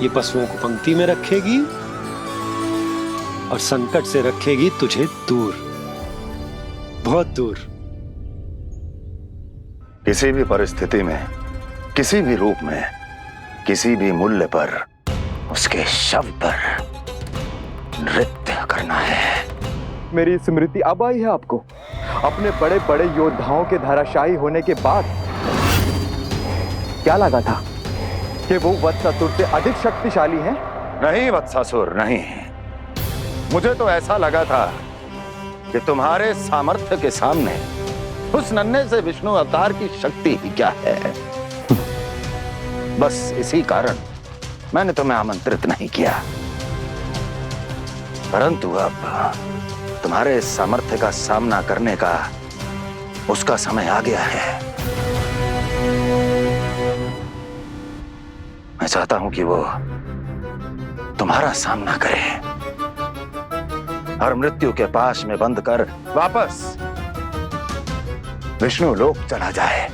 ये पशुओं को पंक्ति में रखेगी और संकट से रखेगी तुझे दूर, बहुत दूर। किसी भी परिस्थिति में, किसी भी रूप में, किसी भी मूल्य पर उसके शव पर नृत्य करना है। मेरी स्मृति अब आई है आपको? अपने बड़े बड़े योद्धाओं के धराशायी होने के बाद क्या लगा था कि वो वत्सासुर से अधिक शक्तिशाली हैं? नहीं वत्सासुर, नहीं। मुझे तो ऐसा लगा था कि तुम्हारे सामर्थ्य के सामने उस नन्हे से विष्णु अवतार की शक्ति ही क्या है। बस इसी कारण मैंने तुम्हें आमंत्रित नहीं किया। परंतु अब तुम्हारे सामर्थ्य का सामना करने का उसका समय आ गया है। मैं चाहता हूं कि वो तुम्हारा सामना करे और मृत्यु के पाश में बंद कर वापस विष्णु लोक चला जाए,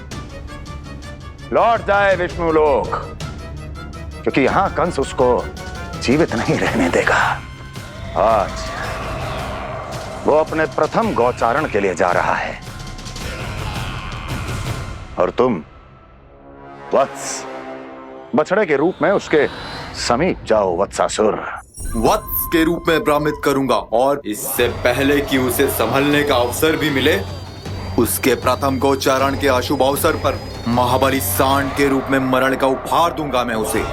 लौट जाए विष्णु लोक, क्योंकि यहां कंस उसको जीवित नहीं रहने देगा। आज वो अपने प्रथम गौचारण के लिए जा रहा है और तुम वत्स, बछड़े के रूप में उसके समीप जाओ वत्सासुर। वत्स के रूप में भ्रमित करूंगा और इससे पहले कि उसे संभलने का अवसर भी मिले, उसके प्रथम गोचारण के अशुभ अवसर पर महाबली सांड के रूप में मरण का उपहार दूंगा मैं उसे।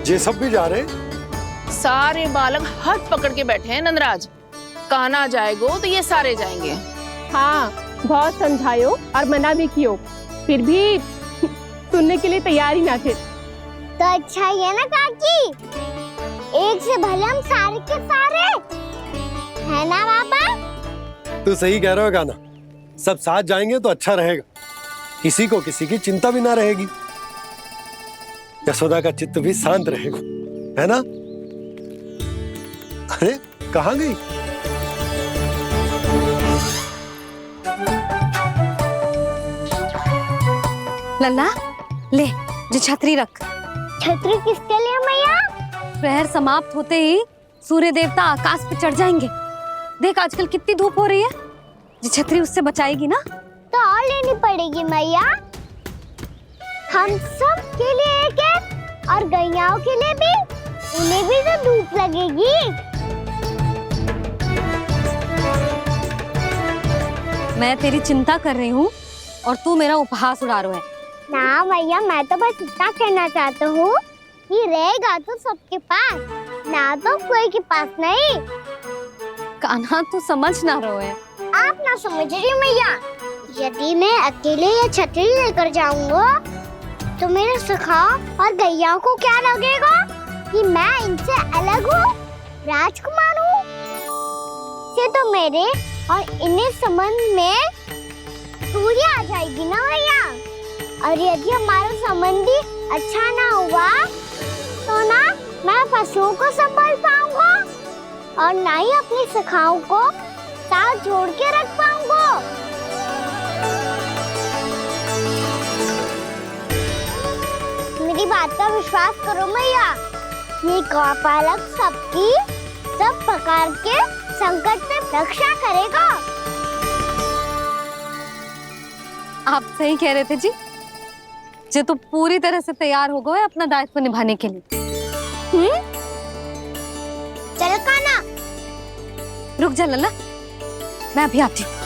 ये सब भी जा रहे? सारे बालक हाथ पकड़ के बैठे हैं नंदराज। कान्हा जाएगो तो ये सारे जाएंगे। हाँ, बहुत समझायो और मना भी कियो, फिर भी सुनने के लिए तैयार ही ना थे। तो अच्छा ही है ना काकी, एक से भले हम सारे के सारे है ना पापा? तू सही कह रहा है कान्हा, सब साथ जाएंगे तो अच्छा रहेगा, किसी को किसी की चिंता भी ना रहेगी, यशोदा का चित्त भी शांत रहेगा, है ना? अरे कहाँ गई? लल्ला ले, जो छतरी रख। छतरी किसके लिए मैया? प्रहर समाप्त होते ही सूर्य देवता आकाश पे चढ़ जाएंगे। देख आजकल कितनी धूप हो रही है, जो छतरी उससे बचाएगी ना। तो और लेनी पड़ेगी मैया, हम सब के लिए एक एक, और गैयाओं के लिए भी, उन्हें भी तो धूप लगेगी। मैं तेरी चिंता कर रही हूँ और तू मेरा उपहास उड़ा रहा है। ना भैया, मैं तो बस इतना कहना चाहता हूँ कि रहेगा तो सबके पास, ना तो कोई के पास नहीं। कान्हा तू समझ ना रहो है। आप ना समझ रही मैया, यदि मैं अकेले ये छतरी लेकर जाऊंगा तो मेरे सखा और गैया को क्या लगेगा कि मैं इनसे अलग हूँ, राजकुमार हूँ। ये तो मेरे और इन्हें संबंध में दूरी आ जाएगी ना भैया। और यदि हमारा संबंध ही अच्छा ना हुआ तो ना मैं पशुओं को संभाल पाऊंगा और ना ही अपनी सखाओं को साथ जोड़ के रख पाऊंगा। मेरी बात का विश्वास करो मैया, ये गौपालक सबकी सब प्रकार के संकट से रक्षा करेगा। आप सही कह रहे थे जी, जो तो पूरी तरह से तैयार हो गए अपना दायित्व निभाने के लिए। चल कान्हा। रुक जा लल्ला, मैं अभी आती हूँ।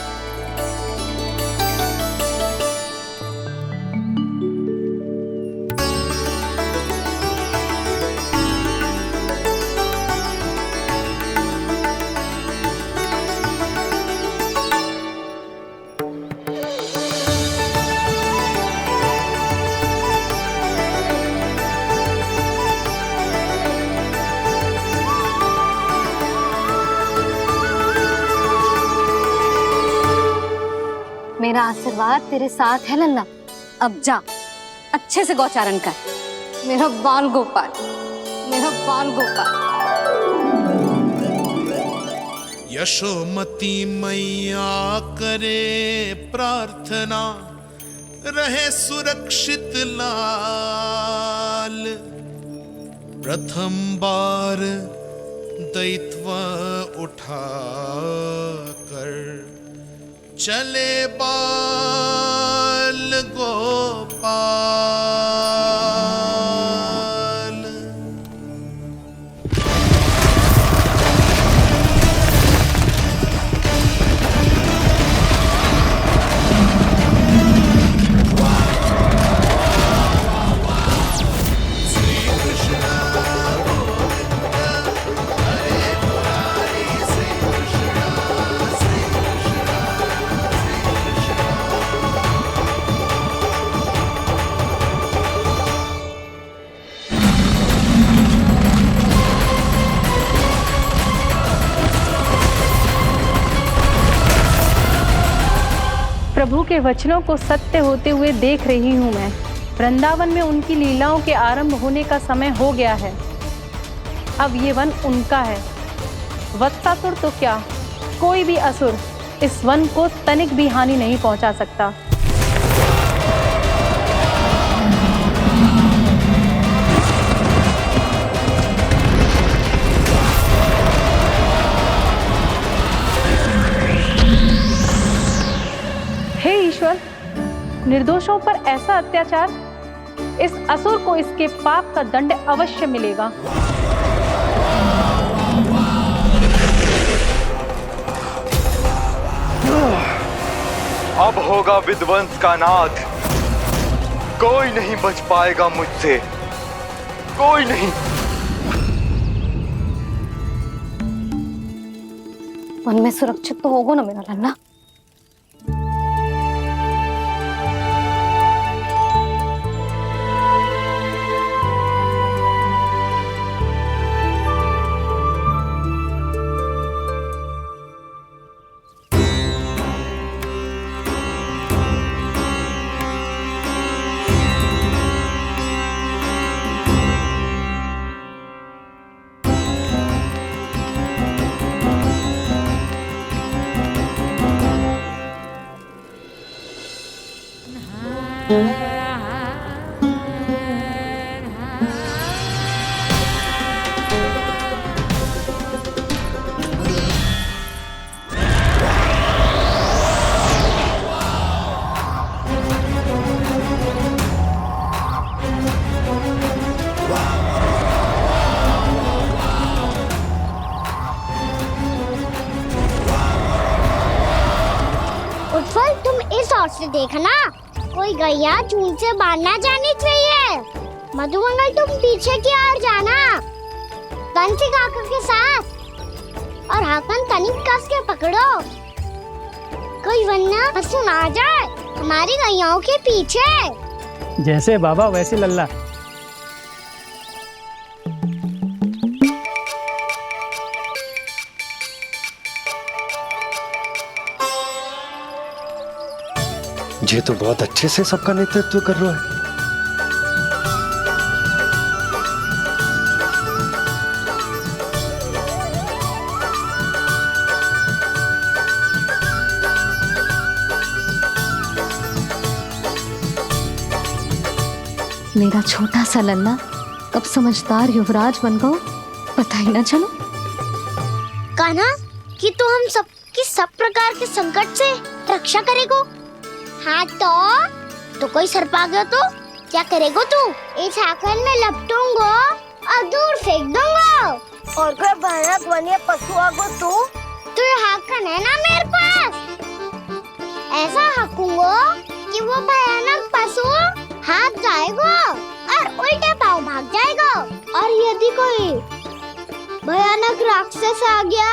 मेरा आशीर्वाद तेरे साथ है लल्ला। अब जा, अच्छे से गौचारण कर। मेरा बाल गोपाल, मेरा बाल गोपाल। यशोमती मैया करे प्रार्थना, रहे सुरक्षित लाल। प्रथम बार दैत्व उठा कर चले बाल गोपाल। प्रभु के वचनों को सत्य होते हुए देख रही हूँ मैं। वृंदावन में उनकी लीलाओं के आरंभ होने का समय हो गया है। अब ये वन उनका है। वत्सासुर तो क्या, कोई भी असुर इस वन को तनिक भी हानि नहीं पहुंचा सकता। हे ईश्वर, निर्दोषों पर ऐसा अत्याचार, इस असुर को इसके पाप का दंड अवश्य मिलेगा। अब होगा विध्वंस का नाद। कोई नहीं बच पाएगा मुझसे, कोई नहीं। वन में सुरक्षित तो होगा ना मेरा लल्ला? उत्पल, तुम इस ओर से देखना, कोई गैया चून से बाहर ना जानी चाहिए। मधुमंगल, तुम पीछे की ओर जाना, बंसी काका के साथ। और हाकन तनिक कस के पकड़ो, कोई वरना असुर आ जाए हमारी गैयाओं के पीछे। जैसे बाबा वैसे लल्ला। ये तो बहुत अच्छे से सबका नेतृत्व कर रहा है। मेरा छोटा सा लल्ला कब समझदार युवराज बन गो पता ही ना चलो। कान्हा, कि तू हम सबकी सब प्रकार के संकट से रक्षा करेगो। हाँ तो कोई सर्प आ गया तो क्या करेगो तू? इस हाकन में लपटूंगो और दूर फेंक दूंगा। और कोई भयानक वन्य पशु आगो तो ये हाकन है ना मेरे पास, ऐसा हाकूंगो कि वो भयानक पशु हाथ जाएगा और उल्टे पाँव भाग जाएगा। और यदि कोई भयानक राक्षस आ गया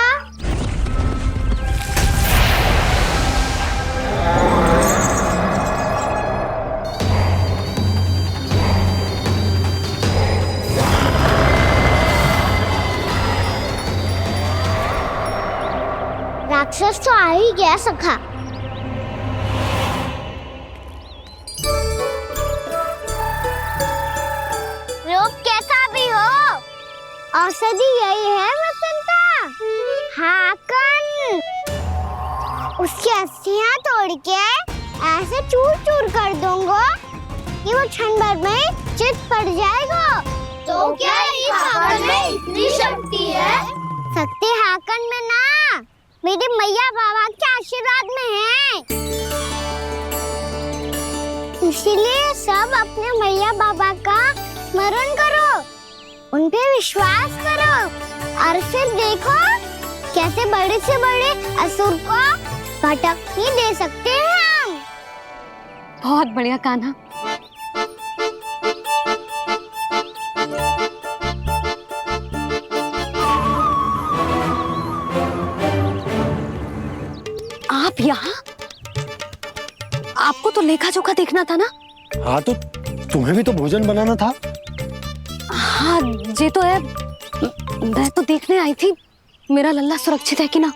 राक्षस तो आ ही गया सखा। औषधि यही है वसंता, हाकन। उसकी अस्थियां तोड़ के ऐसे चूर चूर कर दूंगा कि वो क्षण भर में चित पड़ जाएगा। तो क्या इस हाकन में इतनी शक्ति है? शक्ति हाकन में ना, मेरे मैया बाबा के आशीर्वाद में है। इसीलिए सब अपने मैया बाबा का स्मरण करो, उन पे विश्वास करो और फिर देखो कैसे बड़े से बड़े असुर को भटकने दे सकते हैं हम। बहुत बढ़िया कान्हा। आप यहाँ? आपको तो लेखा जोखा देखना था ना? हाँ तो तुम्हें भी तो भोजन बनाना था। हाँ ये तो है, मैं तो देखने आई थी मेरा लल्ला सुरक्षित है कि ना।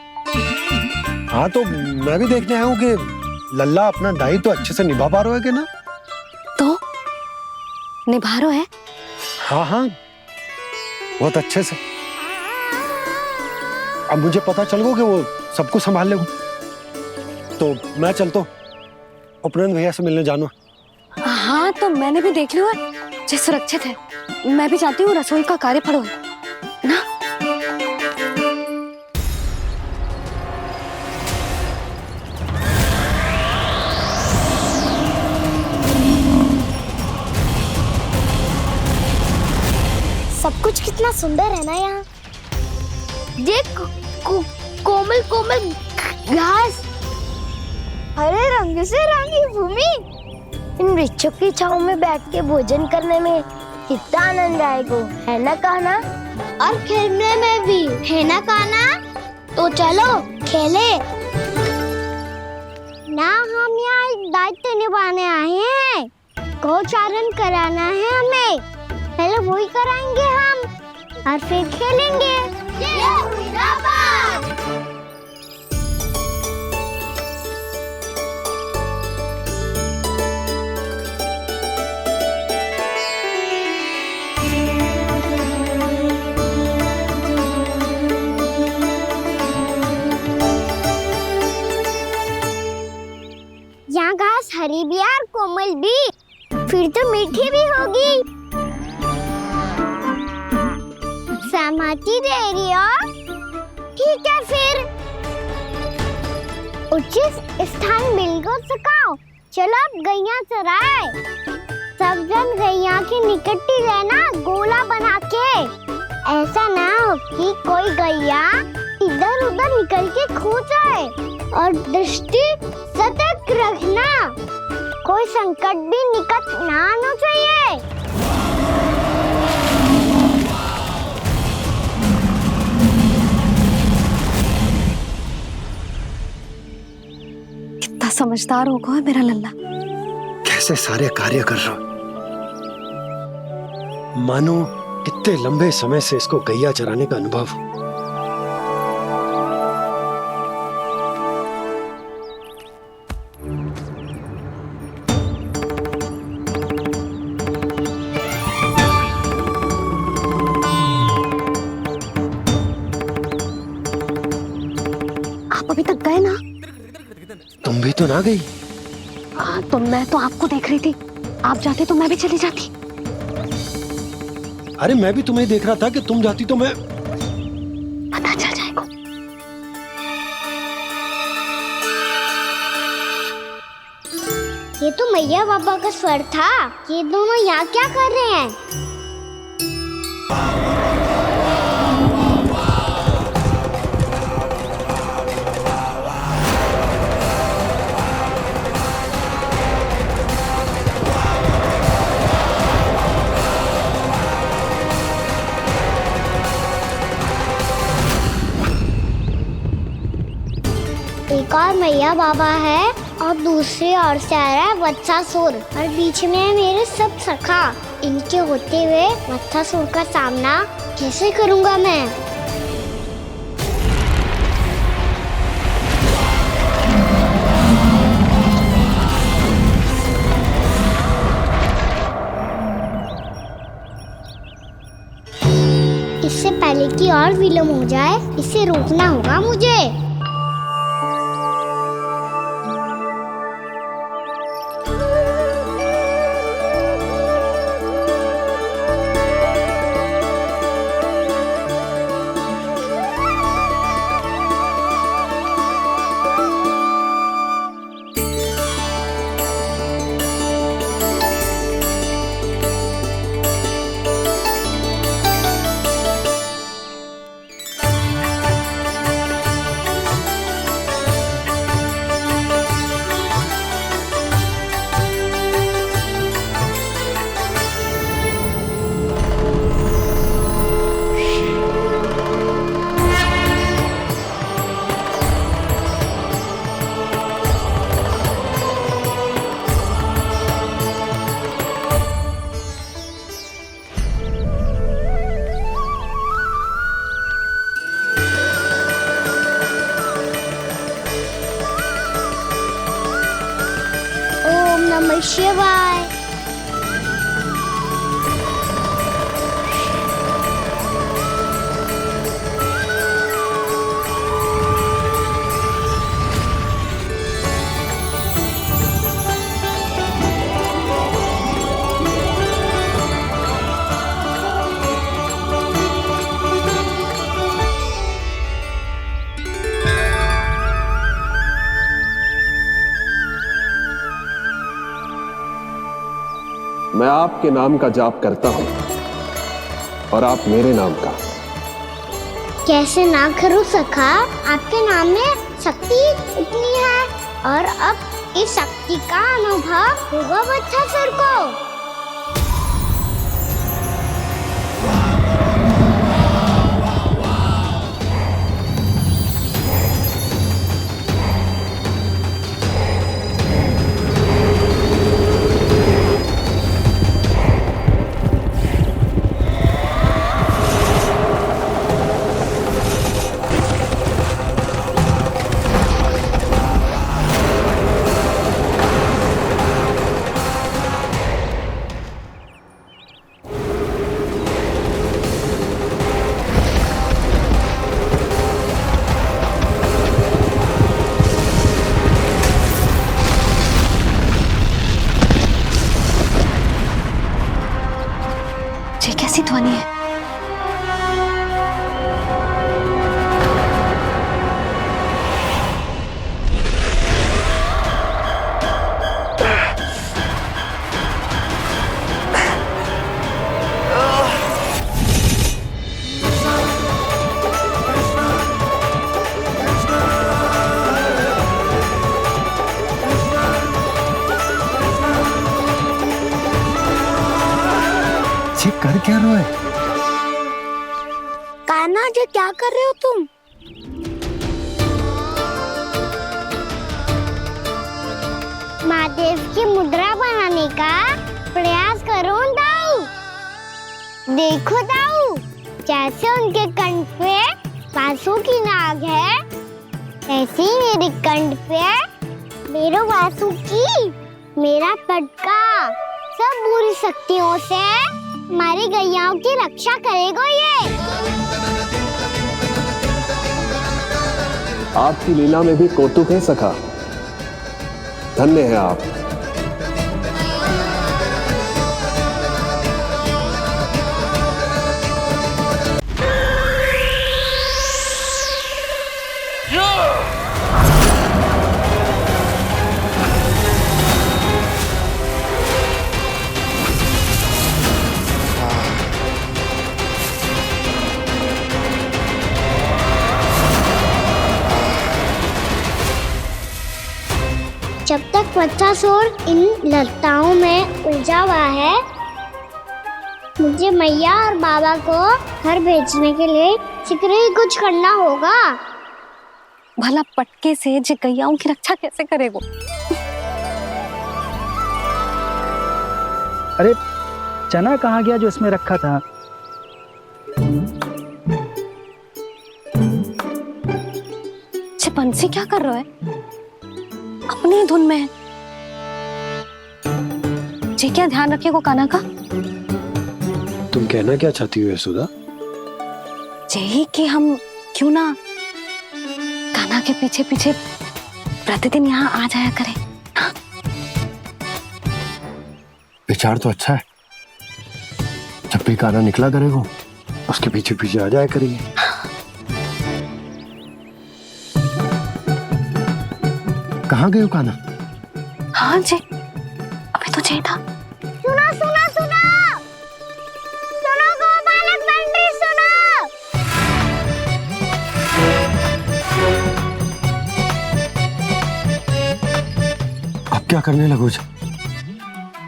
हाँ तो मैं भी देखने आया हूँ कि लल्ला अपना दायित्व तो अच्छे से निभा पा रहा है कि ना। तो निभा रहा है? हाँ हाँ बहुत अच्छे से। अब मुझे पता चल गया कि वो सबको संभाल लेगा, तो मैं चलता हूँ, उपनंद भैया से मिलने जाना। हाँ तो मैंने भी देख लिया जो सुरक्षित है। मैं भी चाहती हूँ रसोई का कार्य पड़ो ना। सब कुछ कितना सुंदर है ना यहाँ। देख कोमल कोमल घास, हरे रंग से रंगी भूमि। इन वृक्षों की छांव में बैठ के भोजन करने में कितना आनंद आएगा, है ना कान्हा? और खेलने में भी, है ना कान्हा? तो चलो खेले ना। हम यहाँ एक दायित्व निभाने आए हैं, गोचारण कराना है हमें। पहले वही कराएंगे हम और फिर खेलेंगे। ये हुई ना बात। यहाँ घास हरी भी और कोमल भी, फिर तो मीठी भी होगी। सहमति दे रही हो? ठीक है फिर उचित स्थान मिलकर सकाओ। चलो अब गैया चराए। सब जन गैया के निकट ही रहना, गोला बना के। ऐसा ना हो कि कोई गैया इधर उधर निकल के खो जाए। और दृष्टि सतर्क रखना, कोई संकट भी निकट ना आना चाहिए। कितना समझदार होगा है मेरा लल्ला। कैसे सारे कार्य कर रहा, मानो कितने लंबे समय से इसको गैया चराने का अनुभव हो। अभी तक गए ना? तुम भी तो ना गई। तो मैं तो आपको देख रही थी, आप जाते तो मैं भी चली जाती। अरे मैं भी तुम्हें देख रहा था कि तुम जाती तो मैं। पता चल जाएगा। ये तो मैया बाबा का स्वर था। ये दोनों यहाँ क्या कर रहे हैं? एक और मैया बाबा है और दूसरी ओर से आ रहा है वत्सासुर, और बीच में है मेरे सब सखा। इनके होते हुए वत्सासुर का सामना कैसे करूंगा मैं? इससे पहले कि और विलम्ब हो जाए, इसे रोकना होगा मुझे। ओम नमः शिवाय। मैं आपके नाम का जाप करता हूं और आप मेरे नाम का। कैसे ना करूं सखा, आपके नाम में शक्ति इतनी है और अब इस शक्ति का अनुभव होगा बच्चासुर को। ये कैसी ध्वनि है? कर क्या रहा है? कान्हा जी क्या कर रहे हो तुम? महादेव की मुद्रा बनाने का प्रयास करो दाऊ। देखो दाऊ, जैसे उनके कंठ पे वासु की नाग है, ऐसे ही मेरे कंठ पे मेरे वासु की मेरा पटका सब बुरी शक्तियों से हमारी गैयाओं की रक्षा करेगा ये। आपकी लीला में भी कौतुक है सखा, धन्य है आप। जब तक बच्चासुर इन लताओं में उलझा हुआ है, मुझे मैया और बाबा को घर भेजने के लिए शीघ्र ही कुछ करना होगा। भला पटके से जे गैयाओं की रक्षा कैसे करेगो? अरे चना कहाँ गया जो इसमें रखा था? बंसी क्या कर रहा है? अपनी धुन में है। जी क्या ध्यान रखिएगा कान्हा का। तुम कहना क्या चाहती हो यशोदा? यही कि हम क्यों ना कान्हा के पीछे पीछे प्रतिदिन यहाँ आ जाया करें। हाँ? विचार तो अच्छा है। जब भी कान्हा निकला करेगा उसके पीछे पीछे आ जाया करेंगे। कहाँ गए हो कान्हा? हाँ जी, अभी तो चाहिए था। सुनो सुनो सुनो सुनो गोपालक बंटी सुनो। अब क्या करने लगो?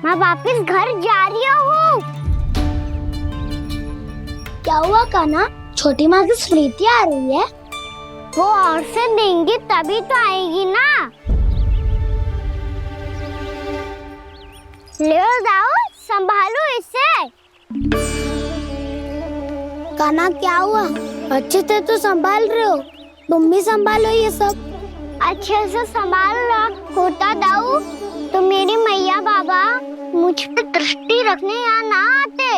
मैं वापस घर जा रही हूँ। क्या हुआ कान्हा? छोटी माँ की स्मृति आ रही है। वो और से देंगी तभी तो आएगी ना। ले जाओ, संभालो इसे। कान्हा क्या हुआ? अच्छे से तो संभाल रहे हो, तुम भी संभालो ये सब। अच्छे से संभाल लो होता दाऊ तो मेरी मैया बाबा मुझ पे दृष्टि रखने यहाँ ना आते।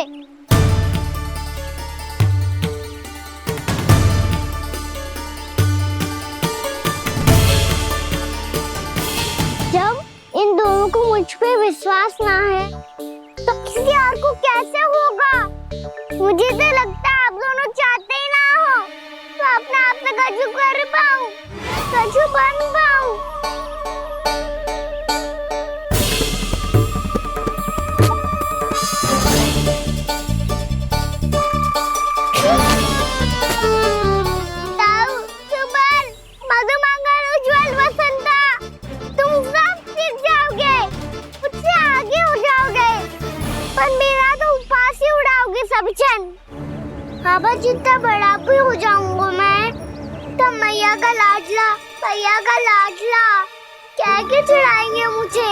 जब इन दोनों को मुझ पे विश्वास ना है तो किसी और को कैसे होगा? मुझे तो लगता है आप दोनों चाहते ही ना हो तो अपने आप से गजू कर पाऊं, गजू बन पाऊं। बाबा जितना बड़ा भी हो जाऊंगा मैं तब मैया का लाडला कह के चिढ़ाएंगे मुझे।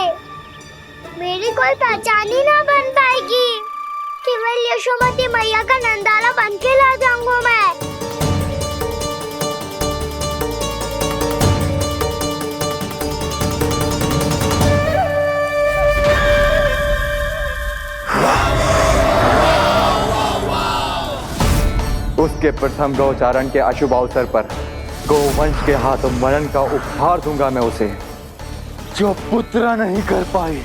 मेरी कोई पहचान ही ना बन पाएगी। केवल यशोमती मैया का नंदाला बन के ला जाऊंगा मैं। उसके प्रथम गौचारण के अशुभ अवसर पर गोवंश के हाथों मरण का उपहार दूंगा मैं उसे। जो पुत्र नहीं कर पाई,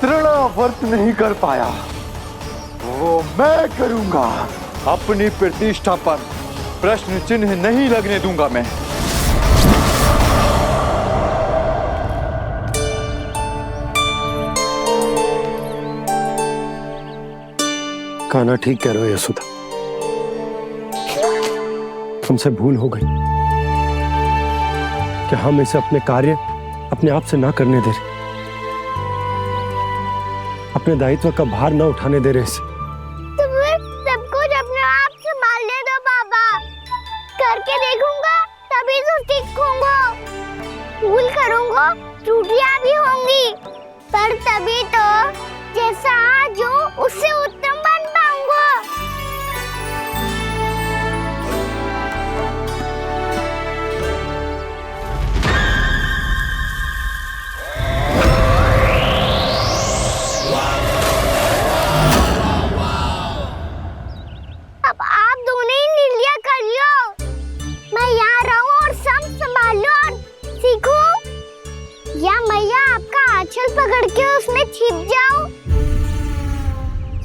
तृणावर्त नहीं कर पाया, वो मैं करूंगा। अपनी प्रतिष्ठा पर प्रश्न चिन्ह नहीं लगने दूंगा मैं। कान्हा ठीक कह रहे हो यशोदा, हमसे भूल हो गई कि हम इसे अपने कार्य अपने आप से ना करने दे रहे, अपने दायित्व का भार ना उठाने दे रहे इसे। तो फिर सब कुछ अपने आप से संभालने दो बाबा। करके देखूंगा तभी तो सीखूंगा। भूल करूंगा, त्रुटियां भी होंगी, पर तभी तो जैसा आज हूं उससे उत्तम बन पाऊंगा। अब आप दोनों ही निर्णय कर लो। मैं यहाँ रहूं और सब संभालूं और सीखूं, या मैया आपका आंचल पकड़ के उसमें छिप जाऊं,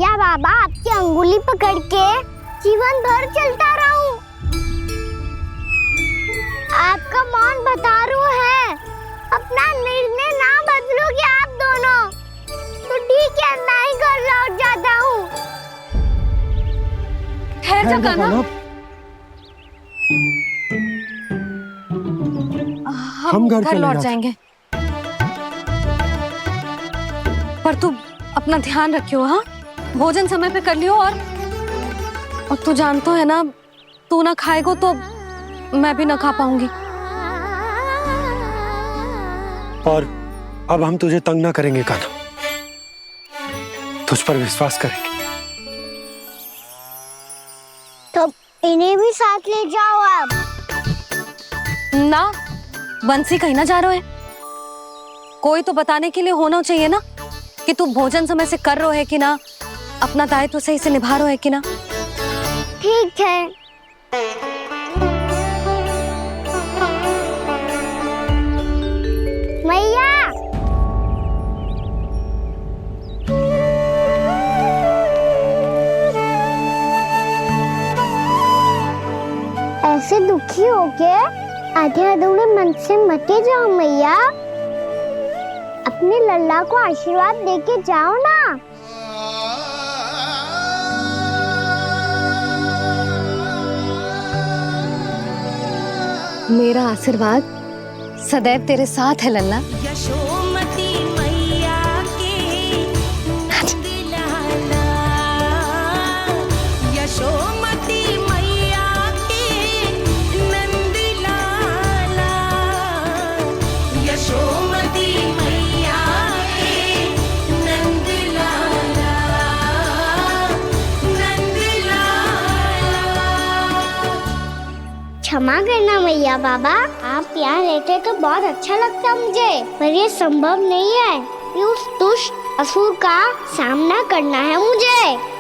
या बाबा आपकी अंगुली पकड़ के जीवन भर चलता रहूं। आपका मौन बतारू है। अपना निर्णय ना बदलोगे आप दोनों तो ठीक है, मैं ही घर लौट जाता हूँ। ठहर जा कान्हा, हम घर लौट जाएंगे, पर तू अपना ध्यान रखियो। हाँ, भोजन समय पे कर लियो। और तू जानतो है ना, तू ना खाएगो तो मैं भी ना खा पाऊंगी। और अब हम तुझे तंग ना करेंगे कान्हा, तुझ पर विश्वास करेंगे। तो इन्हें भी साथ ले जाओ आप। ना, बंसी कहीं ना जा रहे है। कोई तो बताने के लिए होना चाहिए ना कि तू भोजन समय से कर रहे है कि ना, अपना दायित्व सही से निभा रहे है कि ना। ठीक है, मैया ऐसे दुखी हो के आधे अधूरे मन से मत जाओ मैया, अपने लल्ला को आशीर्वाद देके जाओ ना। मेरा आशीर्वाद सदैव तेरे साथ है लल्ला। यशोमती मैया के नंद लाला, यशोमती मैया के नंद लाला, यशोमती मैया के नंद लाला, नंद लाला। क्षमा करना मैया बाबा, आप यहाँ रहते तो बहुत अच्छा लगता मुझे, पर ये संभव नहीं है कि उस दुष्ट असुर का सामना करना है मुझे।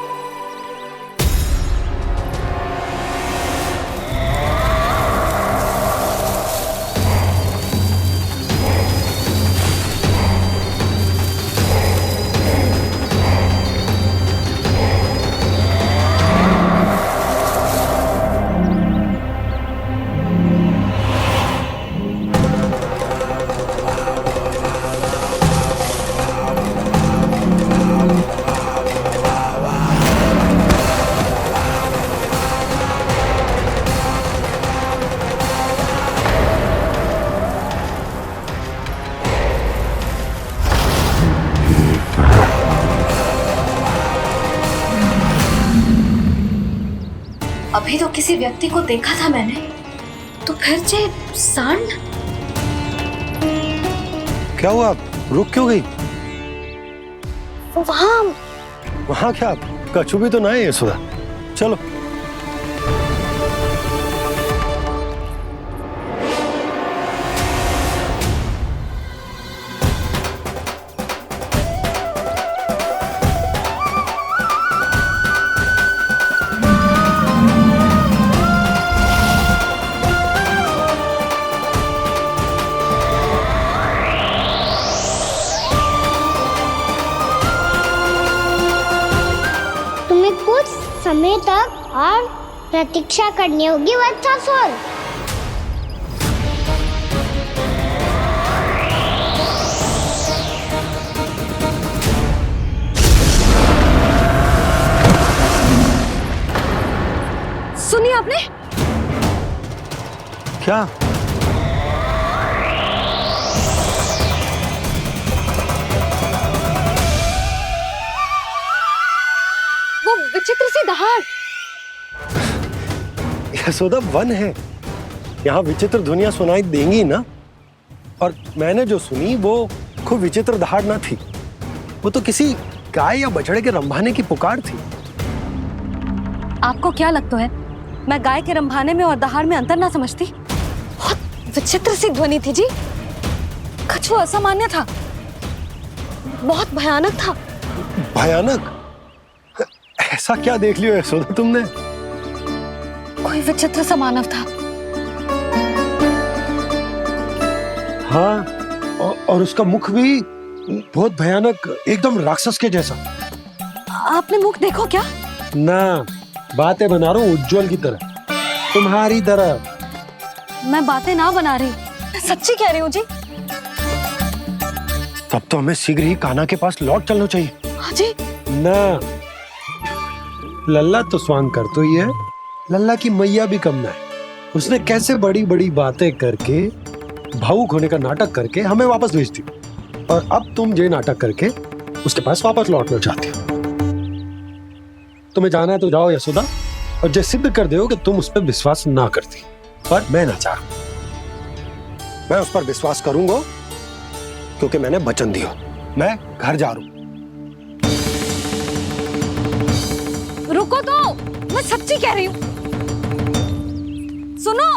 अभी तो किसी व्यक्ति को देखा था मैंने, तो फिर से सांड। क्या हुआ, रुक क्यों गई? वहाँ क्या, कछु भी तो ना है यशोदा। चलो समय तक और प्रतीक्षा करनी होगी वत्सासुर। सुनिए आपने क्या? वो विचित्र सी दहाड़। यशोदा वन है, यहाँ विचित्र ध्वनियां सुनाई देंगी ना। और मैंने जो सुनी वो खूब विचित्र दहाड़ ना थी, वो तो किसी गाय या बछड़े के रंभाने की पुकार थी। आपको क्या लगता है मैं गाय के रंभाने में और दहाड़ में अंतर ना समझती? बहुत विचित्र सी ध्वनि थी जी, कुछ वो असामान्य था, बहुत भयानक था। भयानक? ऐसा क्या देख लियो यशोदा तुमने? कोई विचित्र सा मानव था। हाँ, और उसका मुख भी बहुत भयानक, एकदम राक्षस के जैसा। आपने मुख देखो क्या? ना, बातें बना रहा हूँ उज्जवल की तरह, तुम्हारी तरह। मैं बातें ना बना रही, मैं सच्ची कह रही हूँ जी। तब तो हमें शीघ्र ही कान्हा के पास लौट चलना चाहिए। हाँ जी। ना, लल्ला तो स्वांग कर तो ही है, लल्ला की मैया भी कम ना है। उसने कैसे बड़ी बड़ी बातें करके, भावुक होने का नाटक करके हमें वापस भेज दी, और अब तुम ये नाटक करके उसके पास वापस लौटना चाहती हो। तुम्हें जाना है तो जाओ यशोदा, और ये सिद्ध कर दो कि तुम उस पर विश्वास ना करती। पर मैं ना चाहूं, मैं उस पर विश्वास करूंगा क्योंकि मैंने वचन दिया। मैं घर जा रहा हूं। रुको तो, मैं सच्ची कह रही हूँ। सुनो,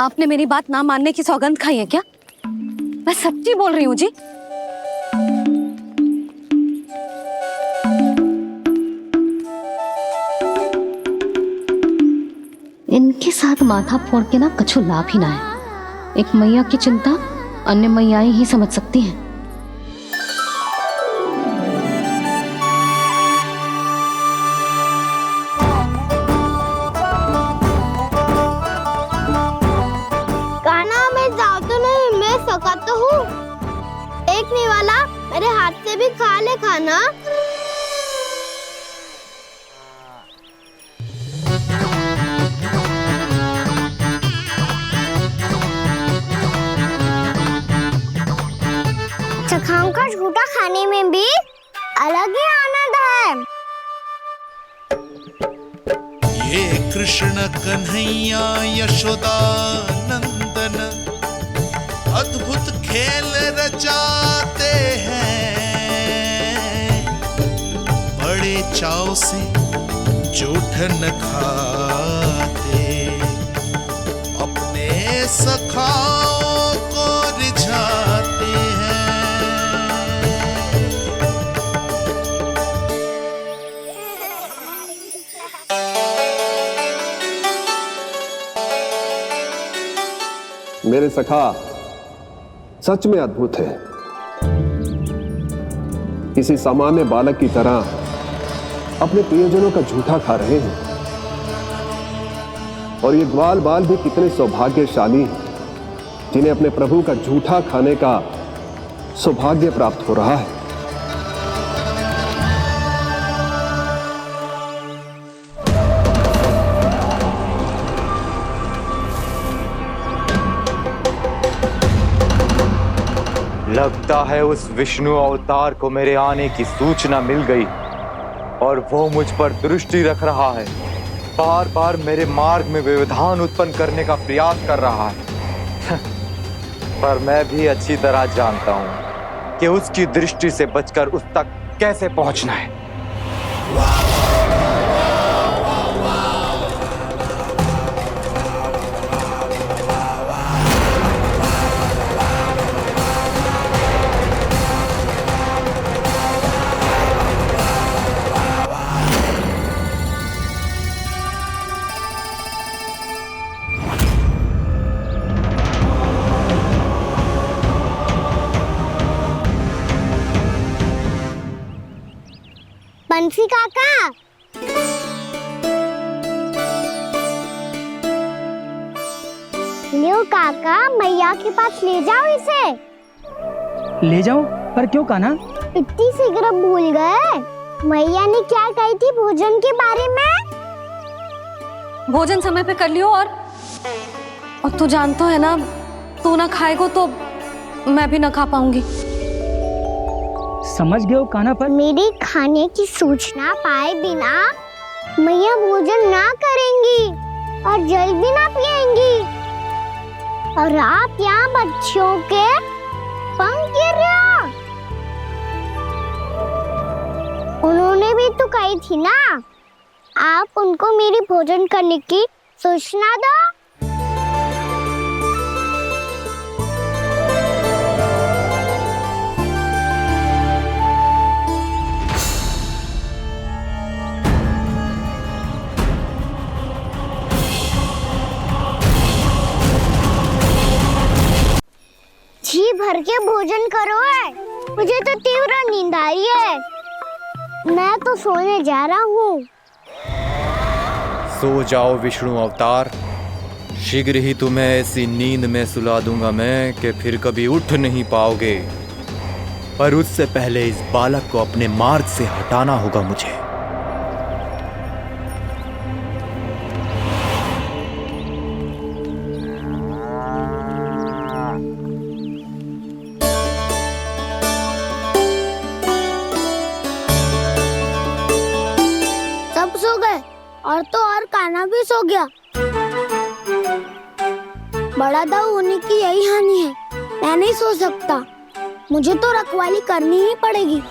आपने मेरी बात ना मानने की सौगंध खाई है क्या? मैं सच्ची बोल रही हूँ जी। इनके साथ माथा फोड़ के ना कछु लाभ ही ना है। एक मैया की चिंता अन्य मैयाएं ही समझ सकती हैं। कान्हा मैं जाऊँ तो नहीं, मैं सका तो हूँ। देखने वाला मेरे हाथ से भी खा ले खाना। सखाओं का झूठा खाने में भी अलग ही आनंद है। ये कृष्ण कन्हैया यशोदा नंदन अद्भुत खेल रचाते हैं, बड़े चाव से जूठन खाते, अपने सखाओं को रिझाते हैं। मेरे सखा सच में अद्भुत है। किसी सामान्य बालक की तरह अपने प्रियजनों का झूठा खा रहे हैं। और ये ग्वाल बाल भी कितने सौभाग्यशाली हैं जिन्हें अपने प्रभु का झूठा खाने का सौभाग्य प्राप्त हो रहा है। लगता है उस विष्णु अवतार को मेरे आने की सूचना मिल गई और वो मुझ पर दृष्टि रख रहा है। बार बार मेरे मार्ग में व्यवधान उत्पन्न करने का प्रयास कर रहा है। पर मैं भी अच्छी तरह जानता हूं कि उसकी दृष्टि से बचकर उस तक कैसे पहुंचना है। बंसी काका, लियो काका, मैया के पास ले जाओ इसे। ले जाओ? पर क्यों कान्हा? इतनी शीघ्र भूल गए? मैया ने क्या कही थी भोजन के बारे में? भोजन समय पे कर लियो और तू जानता है ना, तू ना खाएगो तो मैं भी ना खा पाऊंगी। समझ गए हो कान्हा? पर मेरी खाने की सूचना पाए बिना मैया भोजन ना करेंगी और जल भी ना पिएंगी। और आप यहाँ बच्चों के पंख गिर रहे हो। उन्होंने भी तो कही थी ना, आप उनको मेरी भोजन करने की सूचना दो। जी भर के भोजन करो है, मुझे तो तीव्र नींद आ रही है। मैं तो सोने जा रहा हूँ। सो जाओ विष्णु अवतार, शीघ्र ही तुम्हें ऐसी नींद में सुला दूंगा मैं कि फिर कभी उठ नहीं पाओगे। पर उससे पहले इस बालक को अपने मार्ग से हटाना होगा मुझे। सब सो गए और तो और कान्हा भी सो गया। बड़ा दाऊ होने की यही हानि है। मैं नहीं सो सकता, मुझे तो रखवाली करनी ही पड़ेगी।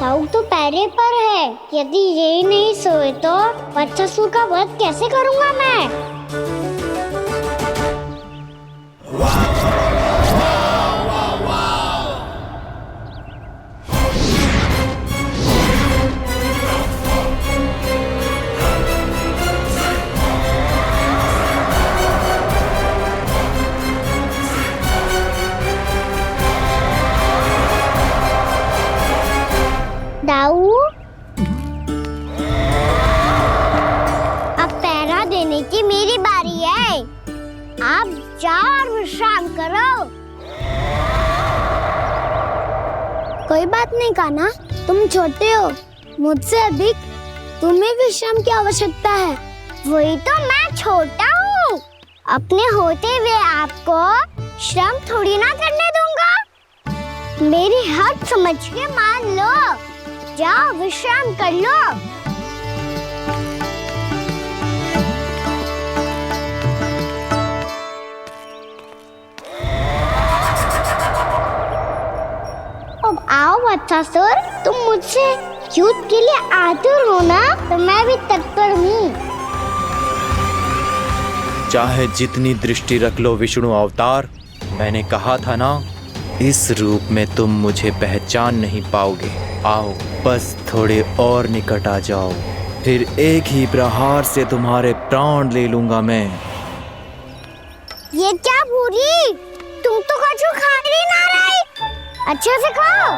दाऊ तो पैरे पर है। यदि ये नहीं सोए तो वत्सासुर का वध कैसे करूंगा मैं? दाऊ, अब पहरा देने की मेरी बारी है। आप जाओ और विश्राम करो। कोई बात नहीं कान्हा, तुम छोटे हो, मुझसे अधिक तुम्हें विश्राम की आवश्यकता है। वही तो मैं छोटा हूँ, अपने होते हुए आपको श्रम थोड़ी ना करने दूंगा। मेरी हद समझ के मान लो, जाओ विश्राम कर लो। अब आओ वत्सासुर, तुम मुझसे युद्ध के लिए आतुर हो ना, तो मैं भी तत्पर हूँ। चाहे जितनी दृष्टि रख लो विष्णु अवतार, मैंने कहा था ना, इस रूप में तुम मुझे पहचान नहीं पाओगे। आओ बस थोड़े और निकट आ जाओ, फिर एक ही प्रहार से तुम्हारे प्राण ले लूंगा मैं। ये क्या भूरी, तुम तो कछु खा ही ना रही। अच्छे से खाओ।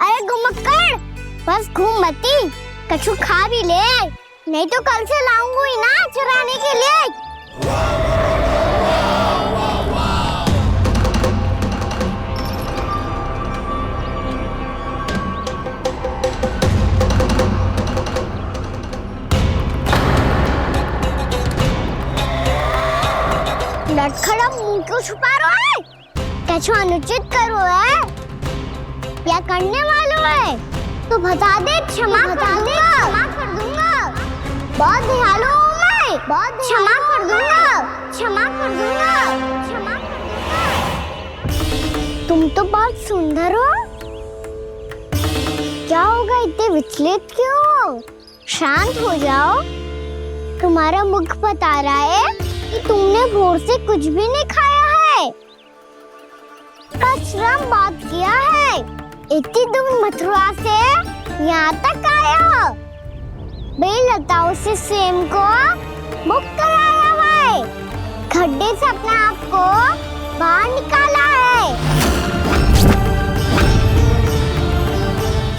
अरे घुमक्कड़, बस घूम मती, कछु खा भी ले, नहीं तो कल से लाऊंगी ना चुराने के लिए। लटखड़ा मुंह क्यों छुपा रहा है? कछु अनुचित करो है या करने वालों है तो बता दे, क्षमा कर दूंगा। बहुत दयालु हूँ मैं, बहुत क्षमा कर दूंगा। तुम तो बहुत सुंदर हो। क्या होगा, इतने विचलित क्यों हो? शांत हो जाओ। तुम्हारा मुख बता रहा है कि तुमने भोर से कुछ भी नहीं खाया है, बस श्रम बहुत किया है। इतनी दूर मथुरा से यहाँ तक आए हो, बेलताओं से स्वयं को मुक्त कराया है, खड्डे से अपने आप को बाहर निकाला है।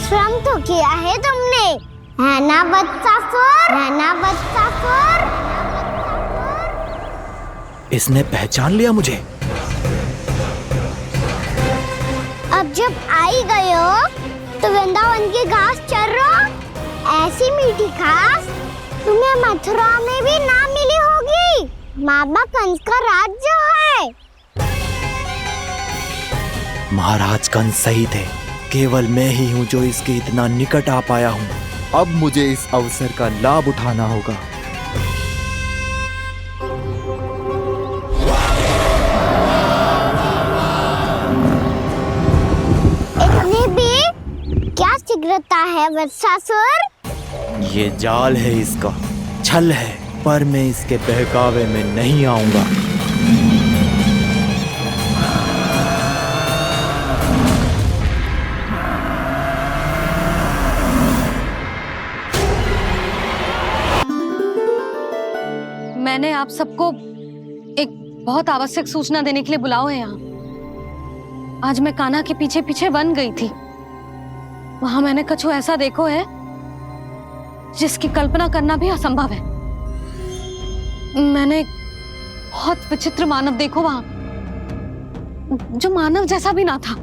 श्रम तो किया है तुमने, है ना वत्सासुर? इसने पहचान लिया मुझे। अब जब आई गए हो तो वृंदावन की घास चर रहो। ऐसी मीठी घास तुम्हें मथुरा में भी ना मिली होगी। मामा कंस का राज्य है। महाराज कंस सही थे, केवल मैं ही हूँ जो इसके इतना निकट आ पाया हूँ। अब मुझे इस अवसर का लाभ उठाना होगा। इतने भी क्या शीघ्रता है वत्सासुर? ये जाल है इसका, छल है, पर मैं इसके बहकावे में नहीं आऊंगा। मैंने आप सबको एक बहुत आवश्यक सूचना देने के लिए बुलाओ है यहाँ। आज मैं कान्हा के पीछे पीछे वन गई थी। वहां मैंने कछु ऐसा देखो है जिसकी कल्पना करना भी असंभव है। मैंने एक बहुत विचित्र मानव देखो वहां, जो मानव जैसा भी ना था।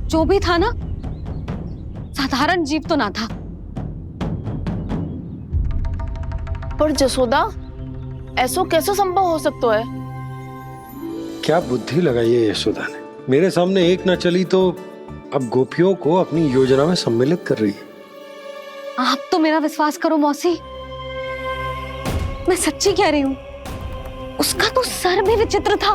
जो भी था ना, साधारण जीव तो ना था। पर जसोदा, ऐसो कैसे संभव हो सकता है? क्या बुद्धि लगाई है यशोदा ने। मेरे सामने एक न चली तो अब गोपियों को अपनी योजना में सम्मिलित कर रही है। आप तो मेरा विश्वास करो मौसी, मैं सच्ची कह रही हूं। उसका तो सर भी विचित्र था।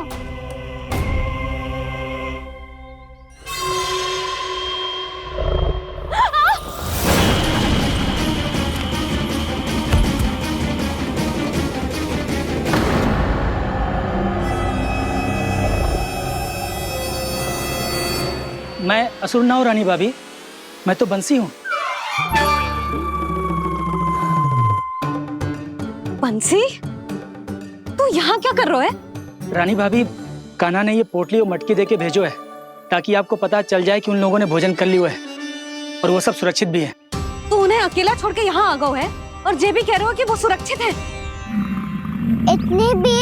मैं असुर ना हूँ रानी भाभी, मैं तो बंसी हूँ। बंसी, तू यहाँ क्या कर रहा है? रानी भाभी, कान्हा ने ये पोटली और मटकी दे के भेजो है ताकि आपको पता चल जाए कि उन लोगों ने भोजन कर लिया है और वो सब सुरक्षित भी है। तू उन्हें अकेला छोड़ के यहाँ आ गया है और ये भी कह रहे हो कि वो सुरक्षित है। इतनी भी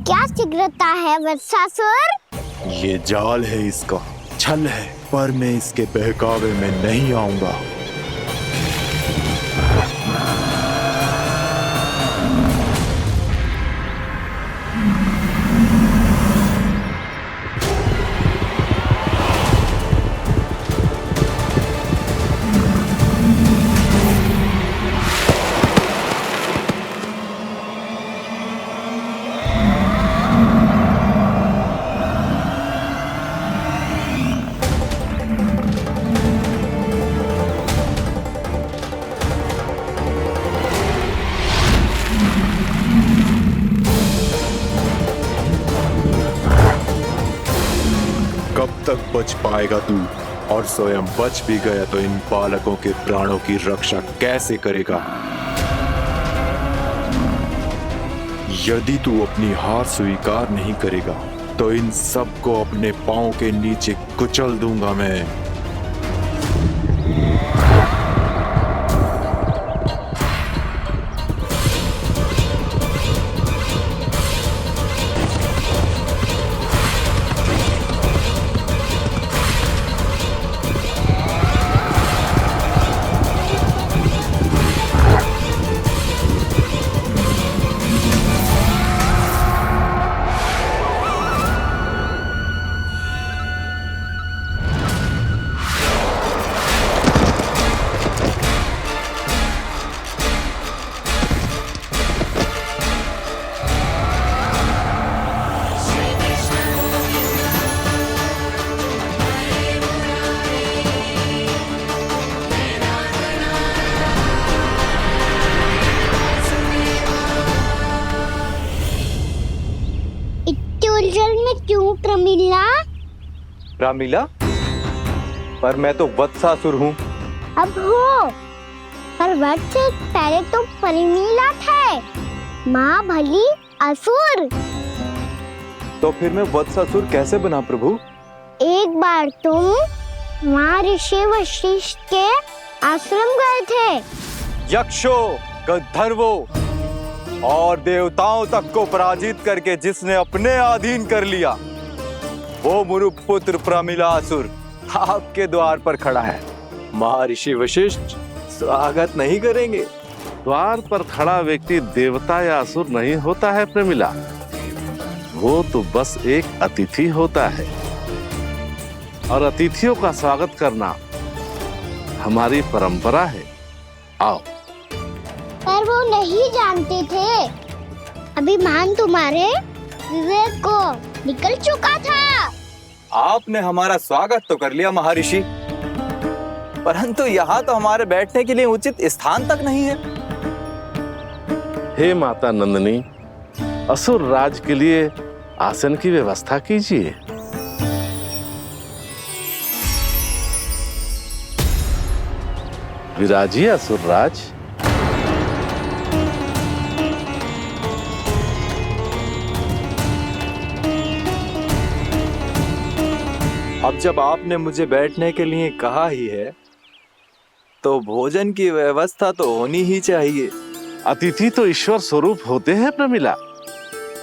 क्या शीघ्रता है वत्सासुर? ये जाल है, इसका छल है, पर मैं इसके बहकावे में नहीं आऊंगा। कब तक बच पाएगा तू? और स्वयं बच भी गया तो इन बालकों के प्राणों की रक्षा कैसे करेगा? यदि तू अपनी हार स्वीकार नहीं करेगा तो इन सबको अपने पांव के नीचे कुचल दूंगा मैं। उलझन में क्यों प्रमिला? रामीला, पर मैं तो वत्सासुर हूँ। अब हो, पर वक्त से पहले तो परिमीला थे, माँ भली असुर। तो फिर मैं वत्सासुर कैसे बना प्रभु? एक बार तुम वहाँ ऋषि वशिष्ठ के आश्रम गए थे। यक्षो, गंधर्वों और देवताओं तक को पराजित करके जिसने अपने अधीन कर लिया, वो मुरुपुत्र प्रमिलासुर आपके द्वार पर खड़ा है। महर्षि वशिष्ठ स्वागत नहीं करेंगे। द्वार पर खड़ा व्यक्ति देवता या असुर नहीं होता है प्रमिला, वो तो बस एक अतिथि होता है और अतिथियों का स्वागत करना हमारी परंपरा है। आओ। पर वो नहीं जानते थे, अभिमान तुम्हारे विवेक को निकल चुका था। आपने हमारा स्वागत तो कर लिया महर्षि, परंतु यहाँ तो हमारे बैठने के लिए उचित स्थान तक नहीं है। हे माता नंदिनी, असुर राज के लिए आसन की व्यवस्था कीजिए। विराजिए असुर राज। अब जब आपने मुझे बैठने के लिए कहा ही है, तो भोजन की व्यवस्था तो होनी ही चाहिए। अतिथि तो ईश्वर स्वरूप होते हैं प्रमिला,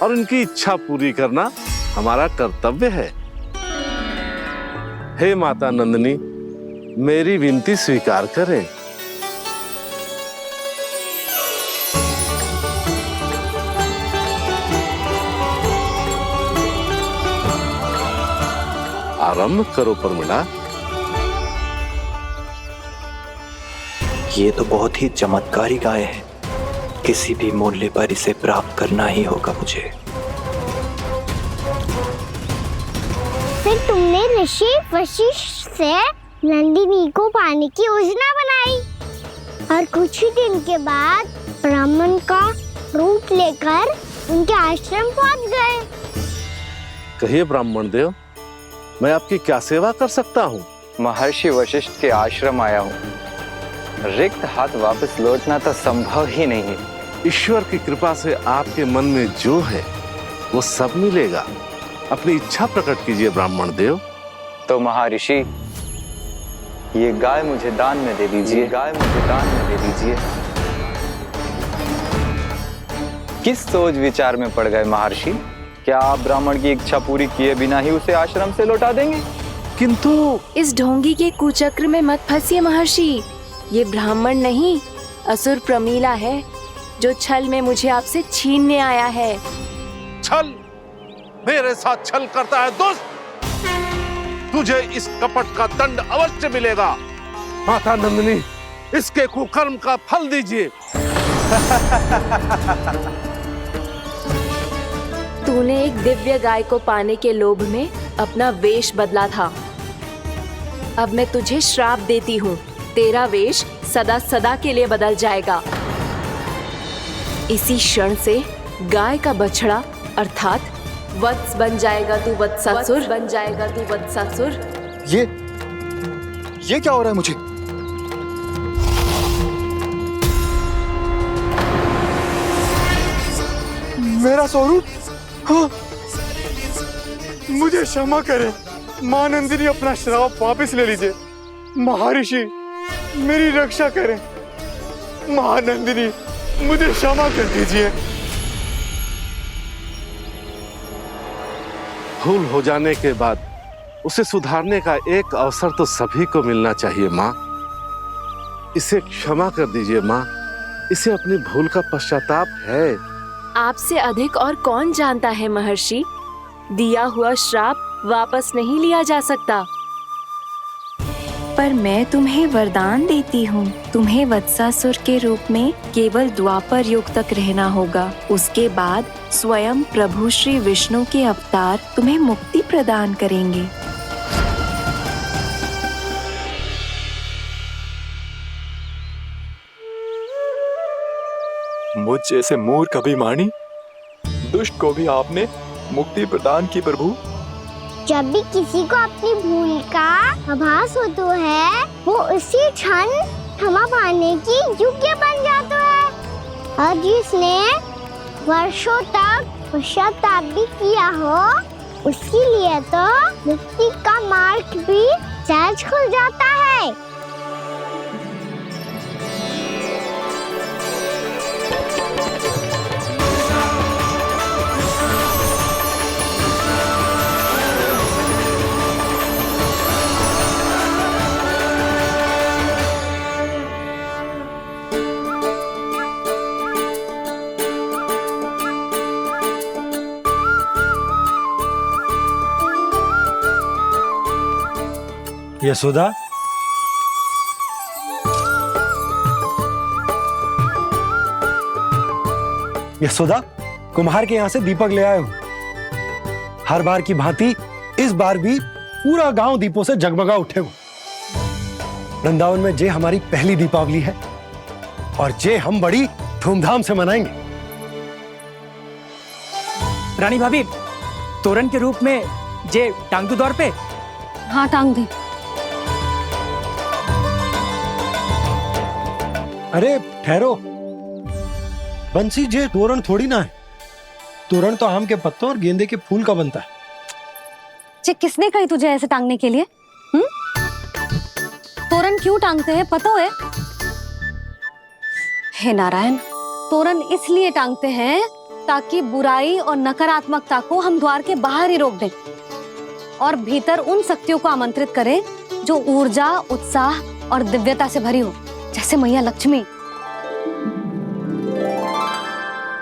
और उनकी इच्छा पूरी करना हमारा कर्तव्य है। हे माता नंदिनी, मेरी विनती स्वीकार करें। आरंभ करो प्रमिला। ये तो बहुत ही चमत्कारी गाय है, किसी भी मूल्य पर इसे प्राप्त करना ही होगा मुझे। फिर तुमने ऋषि वशिष्ठ से नंदिनी को पाने की योजना बनाई और कुछ ही दिन के बाद ब्राह्मण का रूप लेकर उनके आश्रम पहुंच गए। कहिए ब्राह्मण देव, मैं आपकी क्या सेवा कर सकता हूँ? महर्षि वशिष्ठ के आश्रम आया हूँ। रिक्त हाथ वापस लौटना तो संभव ही नहीं है। ईश्वर की कृपा से आपके मन में जो है वो सब मिलेगा। अपनी इच्छा प्रकट कीजिए ब्राह्मण देव। तो महर्षि, ये गाय मुझे दान में दे दीजिए। गाय मुझे दान में दे दीजिए। किस सोच विचार में पड़ गए महर्षि? क्या आप ब्राह्मण की इच्छा पूरी किए बिना ही उसे आश्रम से लौटा देंगे? किंतु इस ढोंगी के कुचक्र में मत फंसिए महर्षि। ये ब्राह्मण नहीं, असुर प्रमीला है, जो छल में मुझे आपसे छीनने आया है। छल? मेरे साथ छल करता है दुष्ट? तुझे इस कपट का दंड अवश्य मिलेगा। माता नंदिनी, इसके कुकर्म का फल दीजिए। तूने एक दिव्य गाय को पाने के लोभ में अपना वेश बदला था। अब मैं तुझे श्राप देती हूँ, तेरा वेश सदा सदा के लिए बदल जाएगा। इसी क्षण से गाय का बछड़ा अर्थात वत्स बन जाएगा तू वत्सासुर। बन जाएगा तू वत्सासुर। ये क्या हो रहा है मुझे? मेरा स्वरूप? हाँ। मुझे क्षमा करें मां नंदिनी, अपना श्राप वापस ले लीजिए। महर्षि, मेरी रक्षा करें। महानंदिनी, मुझे क्षमा कर दीजिए। भूल हो जाने के बाद उसे सुधारने का एक अवसर तो सभी को मिलना चाहिए माँ। इसे क्षमा कर दीजिए माँ। इसे अपनी भूल का पश्चाताप है। आपसे अधिक और कौन जानता है महर्षि? दिया हुआ श्राप वापस नहीं लिया जा सकता। पर मैं तुम्हें वरदान देती हूँ। तुम्हें वत्सासुर के रूप में केवल द्वापर युग तक रहना होगा। उसके बाद स्वयं प्रभु श्री विष्णु के अवतार तुम्हें मुक्ति प्रदान करेंगे। मुझ जैसे मूर्ख अभिमानी दुष्ट को भी आपने मुक्ति प्रदान की प्रभु। जब भी किसी को अपनी भूल का आभास होता है, वो उसी क्षण क्षमा पाने की योग्य बन जाता है। और जिसने वर्षों तक पश्चाताप भी किया हो, उसके लिए तो मुक्ति का मार्ग भी सहज खुल जाता है। यशोदा, यशोदा, कुम्हार के यहाँ से दीपक ले आया हूँ। हर बार की भांति इस बार भी पूरा गांव दीपों से जगमगा उठे हो। वृंदावन में जे हमारी पहली दीपावली है और जे हम बड़ी धूमधाम से मनाएंगे। रानी भाभी, तोरण के रूप में जे टांग दो दौर पे। हाँ, टांग दे। अरे ठहरो बंसी, जे तोरण थोड़ी ना है। तोरण तो आम के पत्तों और गेंदे के फूल का बनता है। जे किसने कही तुझे ऐसे टांगने के लिए? तोरण क्यों टांगते हैं पता है? हे नारायण, तोरण इसलिए टांगते हैं ताकि बुराई और नकारात्मकता को हम द्वार के बाहर ही रोक दें और भीतर उन शक्तियों को आमंत्रित करें जो ऊर्जा, उत्साह और दिव्यता से भरी हो, जैसे मैया लक्ष्मी।